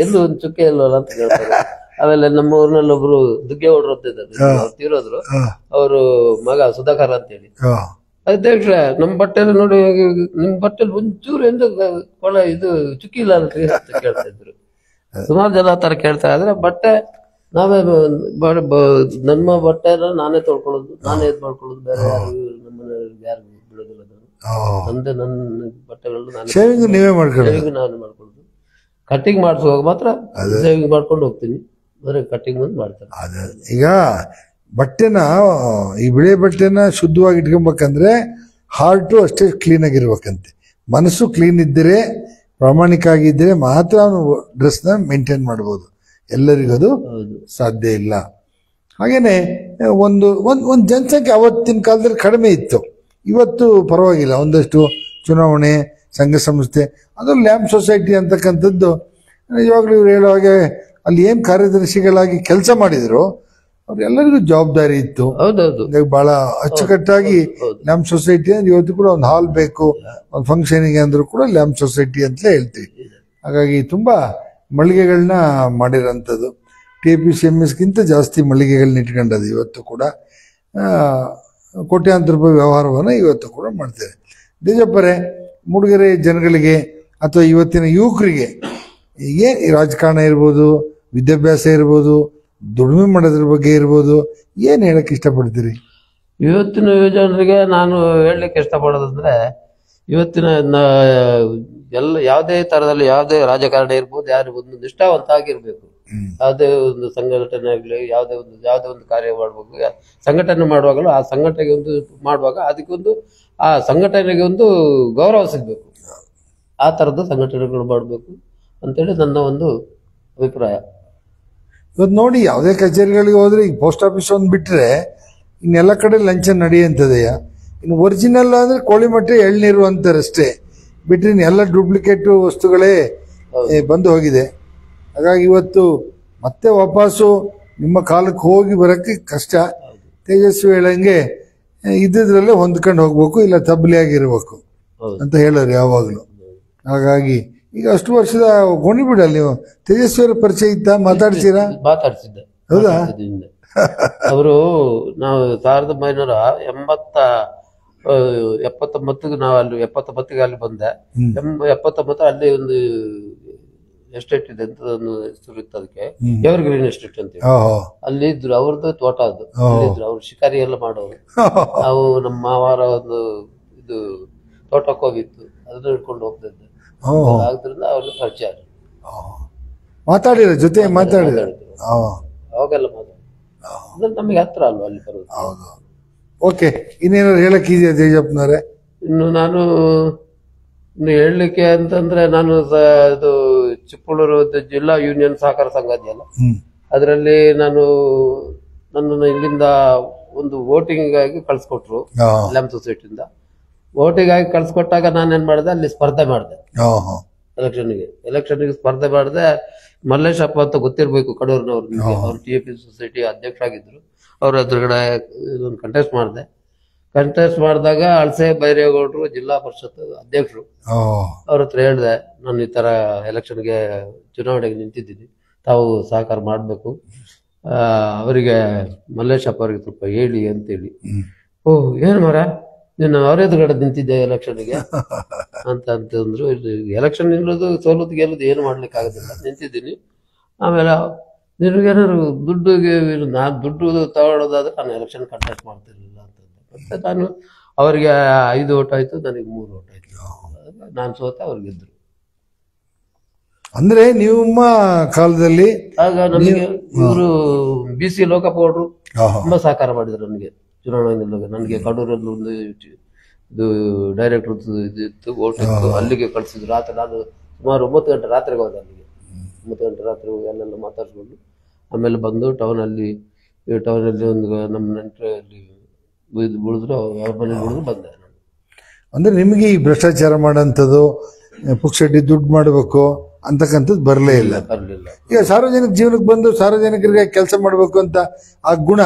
ಎಲ್ಲೂ ಒಂದು ಚುಕ್ಕೆ ಇಲ್ವಲ್ಲ ಅಂತ ಕೇಳ್ತಾರೆ. ಆಮೇಲೆ ನಮ್ಮ ಊರಿನಲ್ಲಿ ಒಬ್ರು ದುಗ್ಗೆ ಹೊಡ್ರು ಅಂತ ಇದ್ದಾರೆ, ತೀರೋದ್ರು. ಅವರು ಮಗ ಸುಧಾಕರ್ ಅಂತೇಳಿ, ಅಧ್ಯಕ್ಷ ನಮ್ಮ ಬಟ್ಟೆಲಿ ನೋಡಿ, ನಿಮ್ ಬಟ್ಟೆಲಿ ಒಂಚೂರು ಎಂದು ಕೊಳ ಇದು ಚುಕ್ಕಿ ಇಲ್ಲ ಅಂತ ಕೇಳ್ತಾ ಇದ್ರು. ಸುಮಾರು ಜನ ತರ ಕೇಳ್ತಾರೆ. ಆದ್ರೆ ಬಟ್ಟೆ ನಾವೇ ನಮ್ಮ ಬಟ್ಟೆನ ನಾನೇ ತೊಳ್ಕೊಳ್ಳೋದು, ನಾನೇ ಇದ್ ಮಾಡ್ಕೊಳ್ಳೋದು, ಬೇರೆ ಯಾರು ನಮ್ಮ ಮನೆಯವ್ರಿಗೆ ಯಾರು ಬಿಡೋದಿಲ್ಲ. ನಂದೇ ನನ್ನ ಬಟ್ಟೆಗಳನ್ನ ನಾನೇ ನಾನೇ ಮಾಡ್ಕೊಳ್ಳೋದು. ಕಟ್ಟಿಂಗ್ ಮಾಡಿಸುವಾಗ ಮಾತ್ರ ಸೇವಿಂಗ್ ಮಾಡ್ಕೊಂಡು ಹೋಗ್ತೀನಿ, ಬರೀ ಕಟ್ಟಿಂಗ್ ಬಂದು ಮಾಡ್ತಾರೆ. ಈಗ ಬಟ್ಟೆನ, ಈ ಬಿಳೆ ಬಟ್ಟೆನ ಶುದ್ಧವಾಗಿ ಇಟ್ಕೊಬೇಕಂದ್ರೆ ಹಾರ್ಟು ಅಷ್ಟೇ ಕ್ಲೀನ್ ಆಗಿರ್ಬೇಕಂತೆ. ಮನಸ್ಸು ಕ್ಲೀನ್ ಇದ್ದರೆ, ಪ್ರಾಮಾಣಿಕ ಆಗಿದ್ದರೆ ಮಾತ್ರ ಅವನು ಡ್ರೆಸ್ನ ಮೇಂಟೈನ್ ಮಾಡ್ಬೋದು. ಎಲ್ಲರಿಗೂ ಅದು ಸಾಧ್ಯ ಇಲ್ಲ. ಹಾಗೇನೆ ಒಂದು ಜನಸಂಖ್ಯೆ ಅವತ್ತಿನ ಕಾಲದಲ್ಲಿ ಕಡಿಮೆ ಇತ್ತು, ಇವತ್ತು ಪರವಾಗಿಲ್ಲ. ಒಂದಷ್ಟು ಚುನಾವಣೆ, ಸಂಘ ಸಂಸ್ಥೆ, ಅದು ಲ್ಯಾಂಪ್ ಸೊಸೈಟಿ ಅಂತಕ್ಕಂಥದ್ದು ಇವಾಗಲೂ ಇವ್ರು ಹೇಳೋ ಹಾಗೆ ಅಲ್ಲಿ ಏನು ಕಾರ್ಯದರ್ಶಿಗಳಾಗಿ ಕೆಲಸ ಮಾಡಿದ್ರು ಅವ್ರೆಲ್ಲರಿಗೂ ಜವಾಬ್ದಾರಿ ಇತ್ತು. ಬಹಳ ಅಚ್ಚುಕಟ್ಟಾಗಿ ಲ್ಯಾಂಪ್ ಸೊಸೈಟಿ ಅಂದ್ರೆ ಇವತ್ತು ಕೂಡ ಒಂದು ಹಾಲ್ ಬೇಕು, ಒಂದು ಫಂಕ್ಷನಿಗೆ ಅಂದ್ರೂ ಕೂಡ ಲ್ಯಾಂಪ್ ಸೊಸೈಟಿ ಅಂತಲೇ ಹೇಳ್ತೀವಿ. ಹಾಗಾಗಿ ತುಂಬಾ ಮಳಿಗೆಗಳನ್ನ ಮಾಡಿರೋಂಥದ್ದು. TAPCMSಗಿಂತ ಜಾಸ್ತಿ ಮಳಿಗೆಗಳನ್ನ ಇಟ್ಕೊಂಡದ್ದು ಇವತ್ತು ಕೂಡ. ಕೋಟ್ಯಾಂತರ ರೂಪಾಯಿ ವ್ಯವಹಾರವನ್ನು ಇವತ್ತು ಕೂಡ ಮಾಡ್ತೇವೆ. ದೇಜಪ್ಪರೇ, ಮೂಡಿಗೆರೆ ಜನಗಳಿಗೆ ಅಥವಾ ಇವತ್ತಿನ ಯುವಕರಿಗೆ ಏನು ರಾಜಕಾರಣ ಇರ್ಬೋದು, ವಿದ್ಯಾಭ್ಯಾಸ ಇರ್ಬೋದು, ದುಡಿಮೆ ಮಾಡೋದ್ರ ಬಗ್ಗೆ ಇರ್ಬೋದು, ಏನು ಹೇಳಕ್ಕೆ ಇಷ್ಟಪಡ್ತೀರಿ? ಇವತ್ತಿನ ಯುವಜನರಿಗೆ ನಾನು ಹೇಳಲಿಕ್ಕೆ ಇಷ್ಟಪಡೋದಂದ್ರೆ, ಇವತ್ತಿನ ಯಾವುದೇ ತರದಲ್ಲಿ ಯಾವುದೇ ರಾಜಕಾರಣ ಇರ್ಬೋದು, ಯಾರು ಒಂದು ನಿಷ್ಠಾವಂತ ಆಗಿರ್ಬೇಕು. ಯಾವುದೇ ಒಂದು ಸಂಘಟನೆ ಆಗಲಿ, ಯಾವುದೇ ಒಂದು ಕಾರ್ಯ ಮಾಡ್ಬೇಕು, ಸಂಘಟನೆ ಮಾಡುವಾಗಲೂ ಆ ಸಂಘಟನೆಗೆ ಒಂದು ಮಾಡುವಾಗ ಅದಕ್ಕೊಂದು ಆ ಸಂಘಟನೆಗೆ ಒಂದು ಗೌರವ ಸಿಗ್ಬೇಕು. ಆ ತರದ ಸಂಘಟನೆಗಳು ಮಾಡಬೇಕು ಅಂತೇಳಿ ನನ್ನ ಒಂದು ಅಭಿಪ್ರಾಯ. ಇವತ್ತು ನೋಡಿ, ಯಾವುದೇ ಕಚೇರಿಗಳಿಗೆ ಹೋದ್ರೆ ಈಗ ಪೋಸ್ಟ್ ಆಫೀಸ್ ಒಂದು ಬಿಟ್ರೆ ಇನ್ನೆಲ್ಲ ಕಡೆ ಲಂಚ ನಡೆಯುವಂಥದೆಯಾ. ಇನ್ನು ಒರಿಜಿನಲ್ ಅಂದ್ರೆ ಕೋಳಿಮಟ್ಟೆ ಎಳ್ನೀರು ಅಂತಾರೆ ಅಷ್ಟೇ, ಬಿಟ್ರೆ ಎಲ್ಲ ಡೂಪ್ಲಿಕೇಟ್ ವಸ್ತುಗಳೇ ಬಂದು ಹೋಗಿದೆ. ಹಾಗಾಗಿ ಇವತ್ತು ಮತ್ತೆ ವಾಪಸ್ಸು ನಿಮ್ಮ ಕಾಲಕ್ಕೆ ಹೋಗಿ ಬರೋಕ್ಕೆ ಕಷ್ಟ. ತೇಜಸ್ವಿ ಹೇಳಂಗೆ ಇದ್ದಿದ್ರಲ್ಲೇ ಹೊಂದ್ಕೊಂಡು ಹೋಗ್ಬೇಕು, ಇಲ್ಲ ತಬ್ಲಿಯಾಗಿರ್ಬೇಕು ಅಂತ ಹೇಳೋರು ಯಾವಾಗಲೂ. ಹಾಗಾಗಿ ಈಗ ಅಷ್ಟು ವರ್ಷದ ಗೋಣಿಬಿಡಲ್ಲಿ ನೀವು ತೇಜಸ್ವಿಯವರ ಪರಿಚಯ ಇತ್ತ? ಮಾತಾಡ್ತೀರಾ? ಮಾತಾಡ್ತಿದ್ದೆ. ಹೌದಾ? ಅವರು ನಾವು 1979 ನಾವು ಅಲ್ಲಿ 79 ಅಲ್ಲಿ ಬಂದೆ. 79 ಅಲ್ಲಿ ಒಂದು ಎಸ್ಟೇಟ್ ಇದೆ ಅಂತ ಹೆಸರು ಇತ್ತು, ಅದಕ್ಕೆ ಎವರ್ ಗ್ರೀನ್ ಎಸ್ಟೇಟ್ ಅಂತ ಅಲ್ಲಿ ಇದ್ರು. ಅವ್ರದ್ದು ತೋಟ ಅದು, ಇದ್ರು ಅವ್ರು ಶಿಕಾರಿ ಎಲ್ಲ ಮಾಡೋರು. ನಾವು ನಮ್ಮ ಮಾವಾರ ಒಂದು ಇದು ತೋಟಕ್ಕೆ ಹೋಗಿತ್ತು, ಅದನ್ನ ಹಿಡ್ಕೊಂಡು ಹೋಗ್ತಿದ್ದೆ. ಆದ್ರಿಂದ ಅವ್ರಿಗೆ ಪರಿಚಯ ಮಾತಾಡಿರ ಜೊತೆ ಮಾತಾಡಿದ್ರು ಅವಾಗೆಲ್ಲ ಮಾತಾಡಿ ನಮಗೆ ಹತ್ರ ಅಲ್ವಾ ಅಲ್ಲಿ ಬರೋದು. ಓಕೆ, ಇನ್ನೇನಾದ್ರು ಹೇಳಕ್ ಇದೆಯಾ ತೇಜಪ್ಪನವ್ರೆ? ಇನ್ನು ಹೇಳಲಿಕ್ಕೆ ಅಂತಂದ್ರೆ ನಾನು ಇದು ಚಿಕ್ಕಮಗಳೂರು ಜಿಲ್ಲಾ ಯೂನಿಯನ್ ಸಹಕಾರ ಸಂಘ ಇದೆಯಲ್ಲ, ಅದರಲ್ಲಿ ನನ್ನನ್ನು ಇಲ್ಲಿಂದ ಒಂದು ವೋಟಿಂಗ್ ಆಗಿ ಕಳ್ಸಿಕೊಟ್ರು ಲ್ಯಾಂಪ್ ಸೊಸೈಟಿಯಿಂದ. ವೋಟಿಂಗ್ ಆಗಿ ಕಳ್ಸಿಕೊಟ್ಟಾಗ ನಾನೇನ್ ಮಾಡಿದೆ, ಅಲ್ಲಿ ಸ್ಪರ್ಧೆ ಮಾಡಿದೆ ಎಲೆಕ್ಷನ್ಗೆ ಸ್ಪರ್ಧೆ ಮಾಡಿದೆ. ಮಲ್ಲೇಶಪ್ಪ ಅಂತ ಗೊತ್ತಿರ್ಬೇಕು, ಕಡೂರಿನವ್ರು. ಅವ್ರು TAP ಸೊಸೈಟಿ ಅಧ್ಯಕ್ಷರಾಗಿದ್ರು. ಅವ್ರ ಎದುರುಗಡೆ ಕಂಟೆಸ್ಟ್ ಮಾಡಿದೆ. ಕಂಟೆಸ್ಟ್ ಮಾಡಿದಾಗ ಅಳಸೆ ಬೈರೇಗೌಡರು ಜಿಲ್ಲಾ ಪರಿಷತ್ ಅಧ್ಯಕ್ಷರು, ಅವ್ರ ಹತ್ರ ಹೇಳಿದೆ, ನಾನು ಈ ತರ ಎಲೆಕ್ಷನ್ಗೆ ಚುನಾವಣೆಗೆ ನಿಂತಿದ್ದೀನಿ, ತಾವು ಸಹಕಾರ ಮಾಡಬೇಕು, ಅವರಿಗೆ ಮಲ್ಲೇಶಪ್ಪ ಅವ್ರಿಗೆ ಸ್ವಲ್ಪ ಹೇಳಿ ಅಂತೇಳಿ. ಓ ಏನ್ ಮರ ನೀನು ಅವ್ರ ಎದುರುಗಡೆ ನಿಂತಿದ್ದೆ ಎಲೆಕ್ಷನ್ಗೆ ಅಂತಂದ್ರು. ಎಲೆಕ್ಷನ್ ನಿಲ್ಲೋದು ಸೋಲೋದು ಗೆಲ್ಲೋದು ಏನು ಮಾಡ್ಲಿಕ್ಕೆ ಆಗೋದಿಲ್ಲ, ನಿಂತಿದ್ದೀನಿ. ಆಮೇಲೆ ನಿನಗೇನಾದ್ರು ನಾನು ದುಡ್ಡು ತಗೊಳ್ಳೋದಾದ್ರೆ ನಾನು ಎಲೆಕ್ಷನ್ ಕಂಟೆಸ್ಟ್ ಮಾಡ್ತಿರ್ಲಿಲ್ಲ ಅಂತಂದೆ. ಮತ್ತೆ ನಾನು ಅವರಿಗೆ 5 ಓಟ್ ಆಯ್ತು, ನನಗೆ 3 ಓಟ್ ಆಯ್ತು. ನಾನು ಸೋತೆ, ಅವ್ರು ಗೆದ್ರು. ಅಂದ್ರೆ ನಿಮ್ಮ ಕಾಲದಲ್ಲಿ ಆಗ ನನಗೆ ಇವರು BC ಲೋಕಪ್ಪ ಗೌಡ್ರು ತುಂಬಾ ಸಹಕಾರ ಮಾಡಿದ್ರು ನನಗೆ ಚುನಾವಣೆ ನಿಲ್ಲೋಗ. ನನಗೆ ಕಡೂರಲ್ಲಿ ಒಂದು ಇದು ಡೈರೆಕ್ಟರ್ ಇದಿತ್ತು, ಓಟ್ ಇತ್ತು, ಅಲ್ಲಿಗೆ ಕಳ್ಸಿದ್ರು. ರಾತ್ರಿ ನಾನು ಸುಮಾರು 9 ಗಂಟೆ ರಾತ್ರಿಗೆ ಹೋದೆ ಅಲ್ಲಿಗೆ. 9 ಗಂಟೆ ರಾತ್ರಿ ಹೋಗಿ ಅಲ್ಲೆಲ್ಲ ಮಾತಾಡ್ಸ್ಕೊಂಡು ಆಮೇಲೆ ಬಂದು ಟೌನಲ್ಲಿ ಒಂದು ನಮ್ಮ ನೆಂಟರಲ್ಲಿ ಉಳಿದ್ರು, ಅವ್ರ ಮನೇಲಿ ಉಳಿದ್ರು ಬಂದೆ. ಅಂದ್ರೆ ನಿಮಗೆ ಈ ಭ್ರಷ್ಟಾಚಾರ ಮಾಡೋಂಥದ್ದು, ಪುಕ್ಷಟಿ ದುಡ್ಡು ಮಾಡಬೇಕು ಅಂತಕ್ಕಂಥದ್ದು ಬರಲೇ ಇಲ್ಲ. ಈಗ ಸಾರ್ವಜನಿಕ ಜೀವನಕ್ಕೆ ಬಂದು ಸಾರ್ವಜನಿಕರಿಗೆ ಕೆಲಸ ಮಾಡಬೇಕು ಅಂತ ಆ ಗುಣ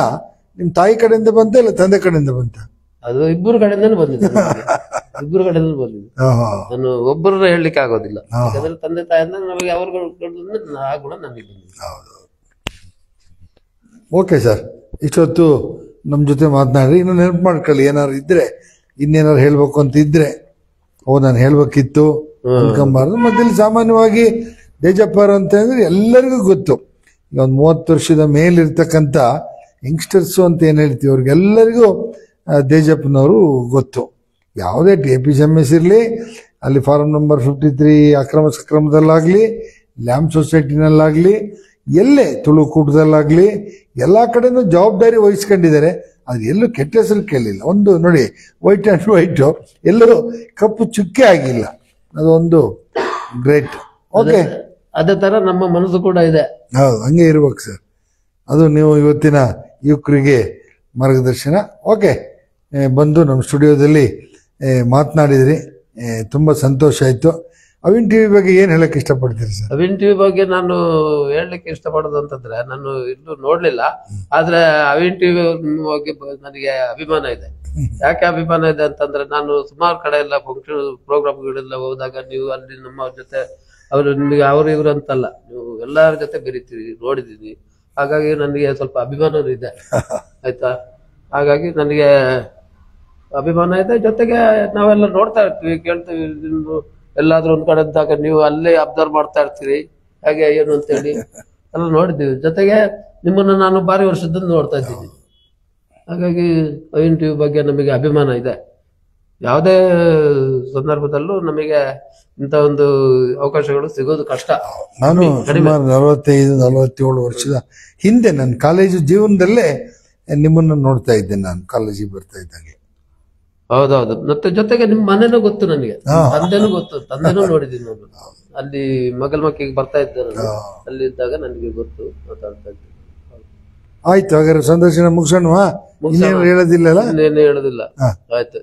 ನಿಮ್ ತಾಯಿ ಕಡೆಯಿಂದ ಬಂತ ಇಲ್ಲ ತಂದೆ ಕಡೆಯಿಂದ ಬಂತ? ಅದು ಇಬ್ಬರು ಕಡೆಯಿಂದನೂ ಬಂದಿದೆ. ಇಬ್ಬರು ಕಡೆಯಿಂದ ಬಂದಿದೆ. ನಾನು ಒಬ್ಬರನ್ನ ಹೇಳಲಿಕ್ಕೆ ಆಗೋದಿಲ್ಲ. ಯಾಕಂದ್ರೆ ತಂದೆ ತಾಯಿಂದ ನಮಗೆ ಅವ್ರ ಆ ಗುಣ ನನಗೆ ಬಂದಿದೆ. ಓಕೆ ಸರ್, ಇಷ್ಟೊತ್ತು ನಮ್ಮ ಜೊತೆ ಮಾತನಾಡಿ ಇನ್ನು ನೆನಪು ಮಾಡ್ಕೊಳ್ಳಿ. ಏನಾದ್ರು ಇದ್ರೆ ಇನ್ನೇನಾರು ಹೇಳ್ಬೇಕು ಅಂತ ಇದ್ರೆ ನಾನು ಹೇಳ್ಬೇಕಿತ್ತು ಅನ್ಕೊಂಬಾರ್ದು. ಮತ್ತೆ ಇಲ್ಲಿ ಸಾಮಾನ್ಯವಾಗಿ ತೇಜಪ್ಪರು ಅಂತ ಅಂದ್ರೆ ಎಲ್ಲರಿಗೂ ಗೊತ್ತು. ಈಗ ಒಂದು 30 ವರ್ಷದ ಮೇಲಿರ್ತಕ್ಕಂಥ ಯಂಗ್ಸ್ಟರ್ಸು ಅಂತ ಏನ್ ಹೇಳ್ತೀವಿ, ಅವ್ರಿಗೆಲ್ಲರಿಗೂ ತೇಜಪ್ಪನವರು ಗೊತ್ತು. ಯಾವುದೇ TAPCMS ಇರಲಿ, ಅಲ್ಲಿ ಫಾರಂ ನಂಬರ್ 53 ಅಕ್ರಮ ಸಕ್ರಮದಲ್ಲಾಗ್ಲಿ, ಲ್ಯಾಂಪ್ ಸೊಸೈಟಿನಲ್ಲಾಗ್ಲಿ, ಎಲ್ಲೇ ತುಳುಕೂಟದಲ್ಲಾಗ್ಲಿ, ಎಲ್ಲಾ ಕಡೆನೂ ಜವಾಬ್ದಾರಿ ವಹಿಸ್ಕೊಂಡಿದ್ದಾರೆ. ಅದು ಎಲ್ಲೂ ಕೆಟ್ಟ ಹೆಸರು ಕೇಳಿಲ್ಲ. ಒಂದು ನೋಡಿ, ವೈಟ್ ಅಂಡ್ ವೈಟು ಎಲ್ಲರೂ ಕಪ್ಪು ಚುಕ್ಕೆ ಆಗಿಲ್ಲ. ಅದೊಂದು ಗ್ರೇಟ್. ಓಕೆ, ಅದೇ ತರ ನಮ್ಮ ಮನಸ್ಸು ಕೂಡ ಇದೆ. ಹೌದು, ಹಂಗೆ ಇರ್ಬೇಕು ಸರ್. ಅದು ನೀವು ಇವತ್ತಿನ ಯುವಕರಿಗೆ ಮಾರ್ಗದರ್ಶನ. ಓಕೆ, ಬಂದು ನಮ್ಮ ಸ್ಟುಡಿಯೋದಲ್ಲಿ ಮಾತನಾಡಿದ್ರಿ, ತುಂಬಾ ಸಂತೋಷ ಆಯ್ತು. ಅವಿನ್ ಟಿವಿ ಬಗ್ಗೆ ಏನ್ ಹೇಳಕ್ ಇಷ್ಟಪಡ್ತೀರಿ ಸರ್? ಅವಿನ್ ಟಿವಿ ಬಗ್ಗೆ ನಾನು ಹೇಳಲಿಕ್ಕೆ ಇಷ್ಟಪಡೋದು ಅಂತಂದ್ರೆ, ನಾನು ಇಲ್ಲೂ ನೋಡ್ಲಿಲ್ಲ, ಆದ್ರೆ ಅವಿನ್ ಟಿವಿ ಬಗ್ಗೆ ನನಗೆ ಅಭಿಮಾನ ಇದೆ. ಯಾಕೆ ಅಭಿಮಾನ ಇದೆ ಅಂತಂದ್ರೆ, ನಾನು ಸುಮಾರು ಕಡೆ ಎಲ್ಲ ಫಂಕ್ಷನ್ ಪ್ರೋಗ್ರಾಮ್ಗಳೆಲ್ಲ ಹೋದಾಗ ನೀವು ಅಲ್ಲಿ ನಮ್ಮ ಜೊತೆ ನಿಮಗೆ ಇವರು ಅಂತಲ್ಲ, ನೀವು ಎಲ್ಲರ ಜೊತೆ ಬೆರಿತೀರಿ, ನೋಡಿದೀನಿ. ಹಾಗಾಗಿ ನನಗೆ ಸ್ವಲ್ಪ ಅಭಿಮಾನ ಇದೆ, ಆಯ್ತಾ. ಹಾಗಾಗಿ ನನಗೆ ಅಭಿಮಾನ ಇದೆ. ಜೊತೆಗೆ ನಾವೆಲ್ಲ ನೋಡ್ತಾ ಇರ್ತೀವಿ, ಕೇಳ್ತೀವಿ. ಎಲ್ಲಾದ್ರೂ ಒಂದ್ ಕಡೆ ಇದ್ದಾಗ ನೀವು ಅಲ್ಲೇ ಅಬ್ಸರ್ವ್ ಮಾಡ್ತಾ ಇರ್ತೀರಿ, ಹಾಗೆ ಏನು ಅಂತೇಳಿ ಎಲ್ಲ ನೋಡಿದ್ದೀವಿ. ಜೊತೆಗೆ ನಿಮ್ಮನ್ನ ನಾನು ಬಾರಿ ವರ್ಷದಿಂದ ನೋಡ್ತಾ ಇದ್ದೀನಿ. ಹಾಗಾಗಿ ಅವಿನ್ ಟಿವಿ ಬಗ್ಗೆ ನಮಗೆ ಅಭಿಮಾನ ಇದೆ. ಯಾವುದೇ ಸಂದರ್ಭದಲ್ಲೂ ನಮಗೆ ಇಂಥ ಒಂದು ಅವಕಾಶಗಳು ಸಿಗೋದು ಕಷ್ಟ. ನಾನು ಸುಮಾರು 45-47 ವರ್ಷದ ಹಿಂದೆ ನನ್ನ ಕಾಲೇಜು ಜೀವನದಲ್ಲೇ ನಿಮ್ಮನ್ನ ನೋಡ್ತಾ ಇದ್ದೆ. ನಾನು ಕಾಲೇಜಿಗೆ ಬರ್ತಾ ಇದ್ದಂಗೆ. ಹೌದೌದು. ಮತ್ತೆ ಜೊತೆಗೆ ನಿಮ್ ಮನೇನೂ ಗೊತ್ತು ನನಗೆ, ತಂದೆನೂ ಗೊತ್ತು, ತಂದೆನೂ ನೋಡಿದ್ದೀನಿ ನಾನು. ಅಲ್ಲಿ ಮಕ್ಕಳಿಗೆ ಬರ್ತಾ ಇದ್ದೆ ನಾನು, ಅಲ್ಲಿ ಇದ್ದಾಗ ನನಗೆ ಗೊತ್ತು, ಮಾತಾಡ್ತಾ ಇದ್ದೆ. ಆಯ್ತು, ಹಾಗಾದ್ರೆ ಸಂದರ್ಶನ ಮುಗಿಸೋಣ. ಇನ್ನೇನು ಹೇಳೋದಿಲ್ಲ? ಇನ್ನೇನು ಹೇಳೋದಿಲ್ಲ. ಆಯ್ತು.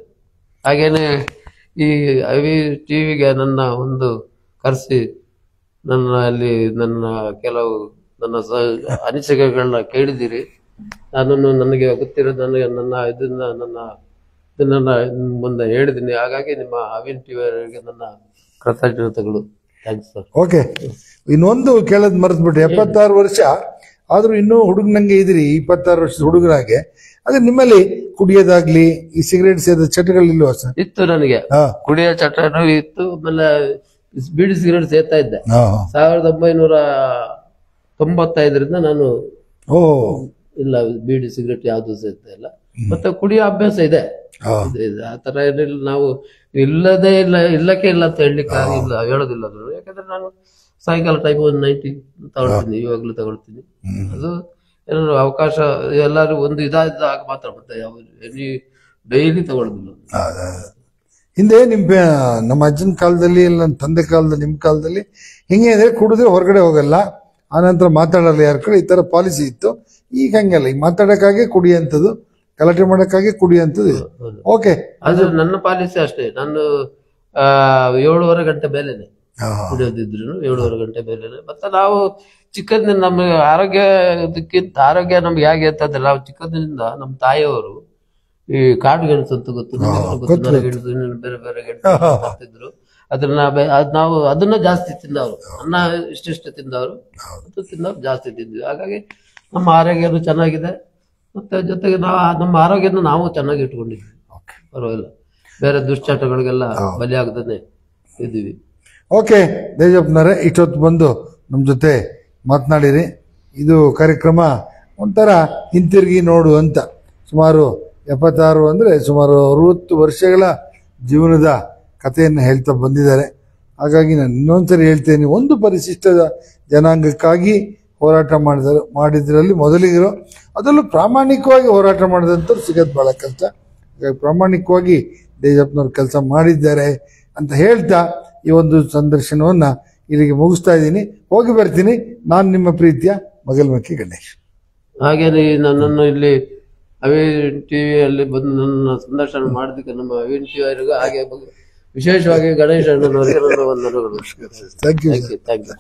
ಹಾಗೇನೆ ಈ ಅವಿ ಟಿವಿಗೆ ನನ್ನ ಒಂದು ಕರೆಸಿ ನನ್ನ ಕೆಲವು ನನ್ನ ಅನಿಸಿಕೆಗಳನ್ನ ಕೇಳಿದ್ದೀರಿ. ನನಗೆ ಗೊತ್ತಿರೋದು ಇದನ್ನ ಮುಂದೆ ಹೇಳಿದ್ದೀನಿ. ಹಾಗಾಗಿ ನಿಮ್ಮ ಅವಿನ್ ಟಿವಿ ಅವರಿಗೆ ನನ್ನ ಕೃತಜ್ಞತೆಗಳು. Thanks sir. ಓಕೆ, ಇನ್ನೊಂದು ಕೇಳೋದು ಮರೆತ್ಬಿಟ್ಟು, 76 ವರ್ಷ ಆದ್ರೂ ಇನ್ನೂ ಹುಡುಗನಂಗೆ ಇದ್ರಿ, 26 ವರ್ಷದ ಹುಡುಗರಾಗೆ. ಅದೇ ನಿಮ್ಮಲ್ಲಿ ಕುಡಿಯೋದಾಗ್ಲಿ ಈ ಸಿಗರೇಟ್ ಸೇದ ಚಟಗಳಿಲ್ವಾ ಸರ್? ಇತ್ತು, ನನಗೆ ಕುಡಿಯೋ ಚಟನೂ ಇತ್ತು. ಆಮೇಲೆ ಬೀಡಿ ಸಿಗರೇಟ್ ಸೇರ್ತಾ ಇದ್ದೆ. 1995ರಿಂದ ನಾನು ಇಲ್ಲ ಬೀಡಿ ಸಿಗರೇಟ್ ಯಾವ್ದು ಸೇರ್ತಾ ಇಲ್ಲ. ಮತ್ತೆ ಕುಡಿಯೋ ಅಭ್ಯಾಸ ಇದೆ. ಆತರ ಏನಿಲ್ಲ, ನಾವು ಇಲ್ಲಕ್ಕೆ ಇಲ್ಲ ಅಂತ ಹೇಳೋದಿಲ್ಲ. ಯಾಕಂದ್ರೆ ನಾನು ಸಾಯಂಕಾಲ ಟೈಮ್ 90 ತಗೊಳ್ತೀನಿ, ಇವಾಗ್ಲೂ ತಗೊಳ್ತೀನಿ. ಅದು ಏನಾದ್ರು ಅವಕಾಶ ಎಲ್ಲಾರು ಒಂದು ಇದಾಗ ಮಾತ್ರ, ಮತ್ತೆ ಡೈಲಿ ತಗೊಳ್ಳೋದಿಲ್ಲ. ಹಿಂದೆ ನಮ್ಮ ಅಜ್ಜನ ಕಾಲದಲ್ಲಿ ಇಲ್ಲ ನಮ್ಮ ತಂದೆ ಕಾಲದಲ್ಲಿ ನಿಮ್ಮ ಕಾಲದಲ್ಲಿ ಹಿಂಗೆ ಅಂದ್ರೆ ಕುಡಿದ್ರೆ ಹೊರಗಡೆ ಹೋಗಲ್ಲ, ಆನಂತರ ಮಾತಾಡಲ್ಲ ಯಾರ ಕಡೆ, ಈ ತರ ಪಾಲಿಸಿ ಇತ್ತು. ಈಗ ಹಂಗಲ್ಲ, ಈಗ ಮಾತಾಡಕ್ಕಾಗೆ ಕುಡಿಯಂಥದ್ದು, ಗಲಾಟೆ ಮಾಡಕ್ಕಾಗೆ ಕುಡಿಯಂಥದ್ದು. ಓಕೆ, ಅದು ನನ್ನ ಪಾಲಿಸಿ ಅಷ್ಟೇ. ನಾನು 7:30 ಗಂಟೆ ಮೇಲೆನೆ ಕುಡಿಯೋದಿದ್ರು, 7:30 ಗಂಟೆ ಮೇಲೆನೆ. ಮತ್ತೆ ನಾವು ಚಿಕ್ಕಂದಿನ ನಮ್ಗೆ ಆರೋಗ್ಯ ನಮ್ಗೆ ಹೇಗೆ ಅಂತಂದ್ರೆ, ನಾವು ಚಿಕ್ಕಂದಿನಿಂದ ನಮ್ಮ ತಾಯಿಯವರು ಈ ಕಾಡು ಗೆಣಸು ಅಂತ ಗೊತ್ತು, ಗೆಣಸು ಬೇರೆ ಬೇರೆ ಗೆಣಸು ಮಾಡ್ತಿದ್ರು. ನಾವು ಅದನ್ನ ಜಾಸ್ತಿ ತಿಂದವರು, ಅನ್ನ ಇಷ್ಟಿಷ್ಟು ತಿಂದವರು, ಅದು ತಿಂದವ್ರು ಜಾಸ್ತಿ ತಿಂದ್ವಿ. ಹಾಗಾಗಿ ನಮ್ಮ ಆರೋಗ್ಯನೂ ಚೆನ್ನಾಗಿದೆ. ಮತ್ತೆ ಜೊತೆಗೆ ನಮ್ಮ ಆರೋಗ್ಯನ ನಾವು ಚೆನ್ನಾಗಿ ಇಟ್ಕೊಂಡಿದ್ವಿ, ಪರವಾಗಿಲ್ಲ. ಬೇರೆ ದುಶ್ಚಟಗಳಿಗೆಲ್ಲ ಬಲಿಯಾಗದೇ ಇದ್ದೀವಿ. ಓಕೆ ದೇಜಪ್ಪನವರೇ, ಇಷ್ಟೊತ್ತು ಬಂದು ನಮ್ಮ ಜೊತೆ ಮಾತನಾಡಿರಿ. ಇದು ಕಾರ್ಯಕ್ರಮ ಒಂಥರ ಹಿಂತಿರುಗಿ ನೋಡು ಅಂತ. ಸುಮಾರು 76 ಅಂದರೆ ಸುಮಾರು 60 ವರ್ಷಗಳ ಜೀವನದ ಕಥೆಯನ್ನು ಹೇಳ್ತಾ ಬಂದಿದ್ದಾರೆ. ಹಾಗಾಗಿ ನಾನು ಇನ್ನೊಂದ್ಸರಿ ಹೇಳ್ತೇನೆ, ಒಂದು ಪರಿಶಿಷ್ಟದ ಜನಾಂಗಕ್ಕಾಗಿ ಹೋರಾಟ ಮಾಡಿದ್ರಲ್ಲಿ ಮೊದಲಿಗರು, ಅದರಲ್ಲೂ ಪ್ರಾಮಾಣಿಕವಾಗಿ ಹೋರಾಟ ಮಾಡಿದಂಥವ್ರು ಸಿಗೋದು ಭಾಳ ಕಷ್ಟ. ಹಾಗಾಗಿ ಪ್ರಾಮಾಣಿಕವಾಗಿ ದೇಜಪ್ಪನವ್ರು ಕೆಲಸ ಮಾಡಿದ್ದಾರೆ ಅಂತ ಹೇಳ್ತಾ ಈ ಒಂದು ಸಂದರ್ಶನವನ್ನು ಇಲ್ಲಿಗೆ ಮುಗಿಸ್ತಾ ಇದ್ದೀನಿ. ಹೋಗಿ ಬರ್ತೀನಿ. ನಾನು ನಿಮ್ಮ ಪ್ರೀತಿಯ ಮಗಲ್ಮಕ್ಕಿ ಗಣೇಶ್. ಹಾಗೇನೆ ನನ್ನನ್ನು ಇಲ್ಲಿ ಅವಿನ್ ಟಿವಿಯಲ್ಲಿ ಬಂದು ನನ್ನ ಸಂದರ್ಶನ ಮಾಡೋದಕ್ಕೆ ನಮ್ಮ ಅವಿನ್ ಟಿವಿ ಅವರಿಗೂ, ಹಾಗೆ ವಿಶೇಷವಾಗಿ ಗಣೇಶ್ ಅಣ್ಣನವರಿಗೆ ನನ್ನ ವಂದನೆಗಳು. Thank you. Thank you.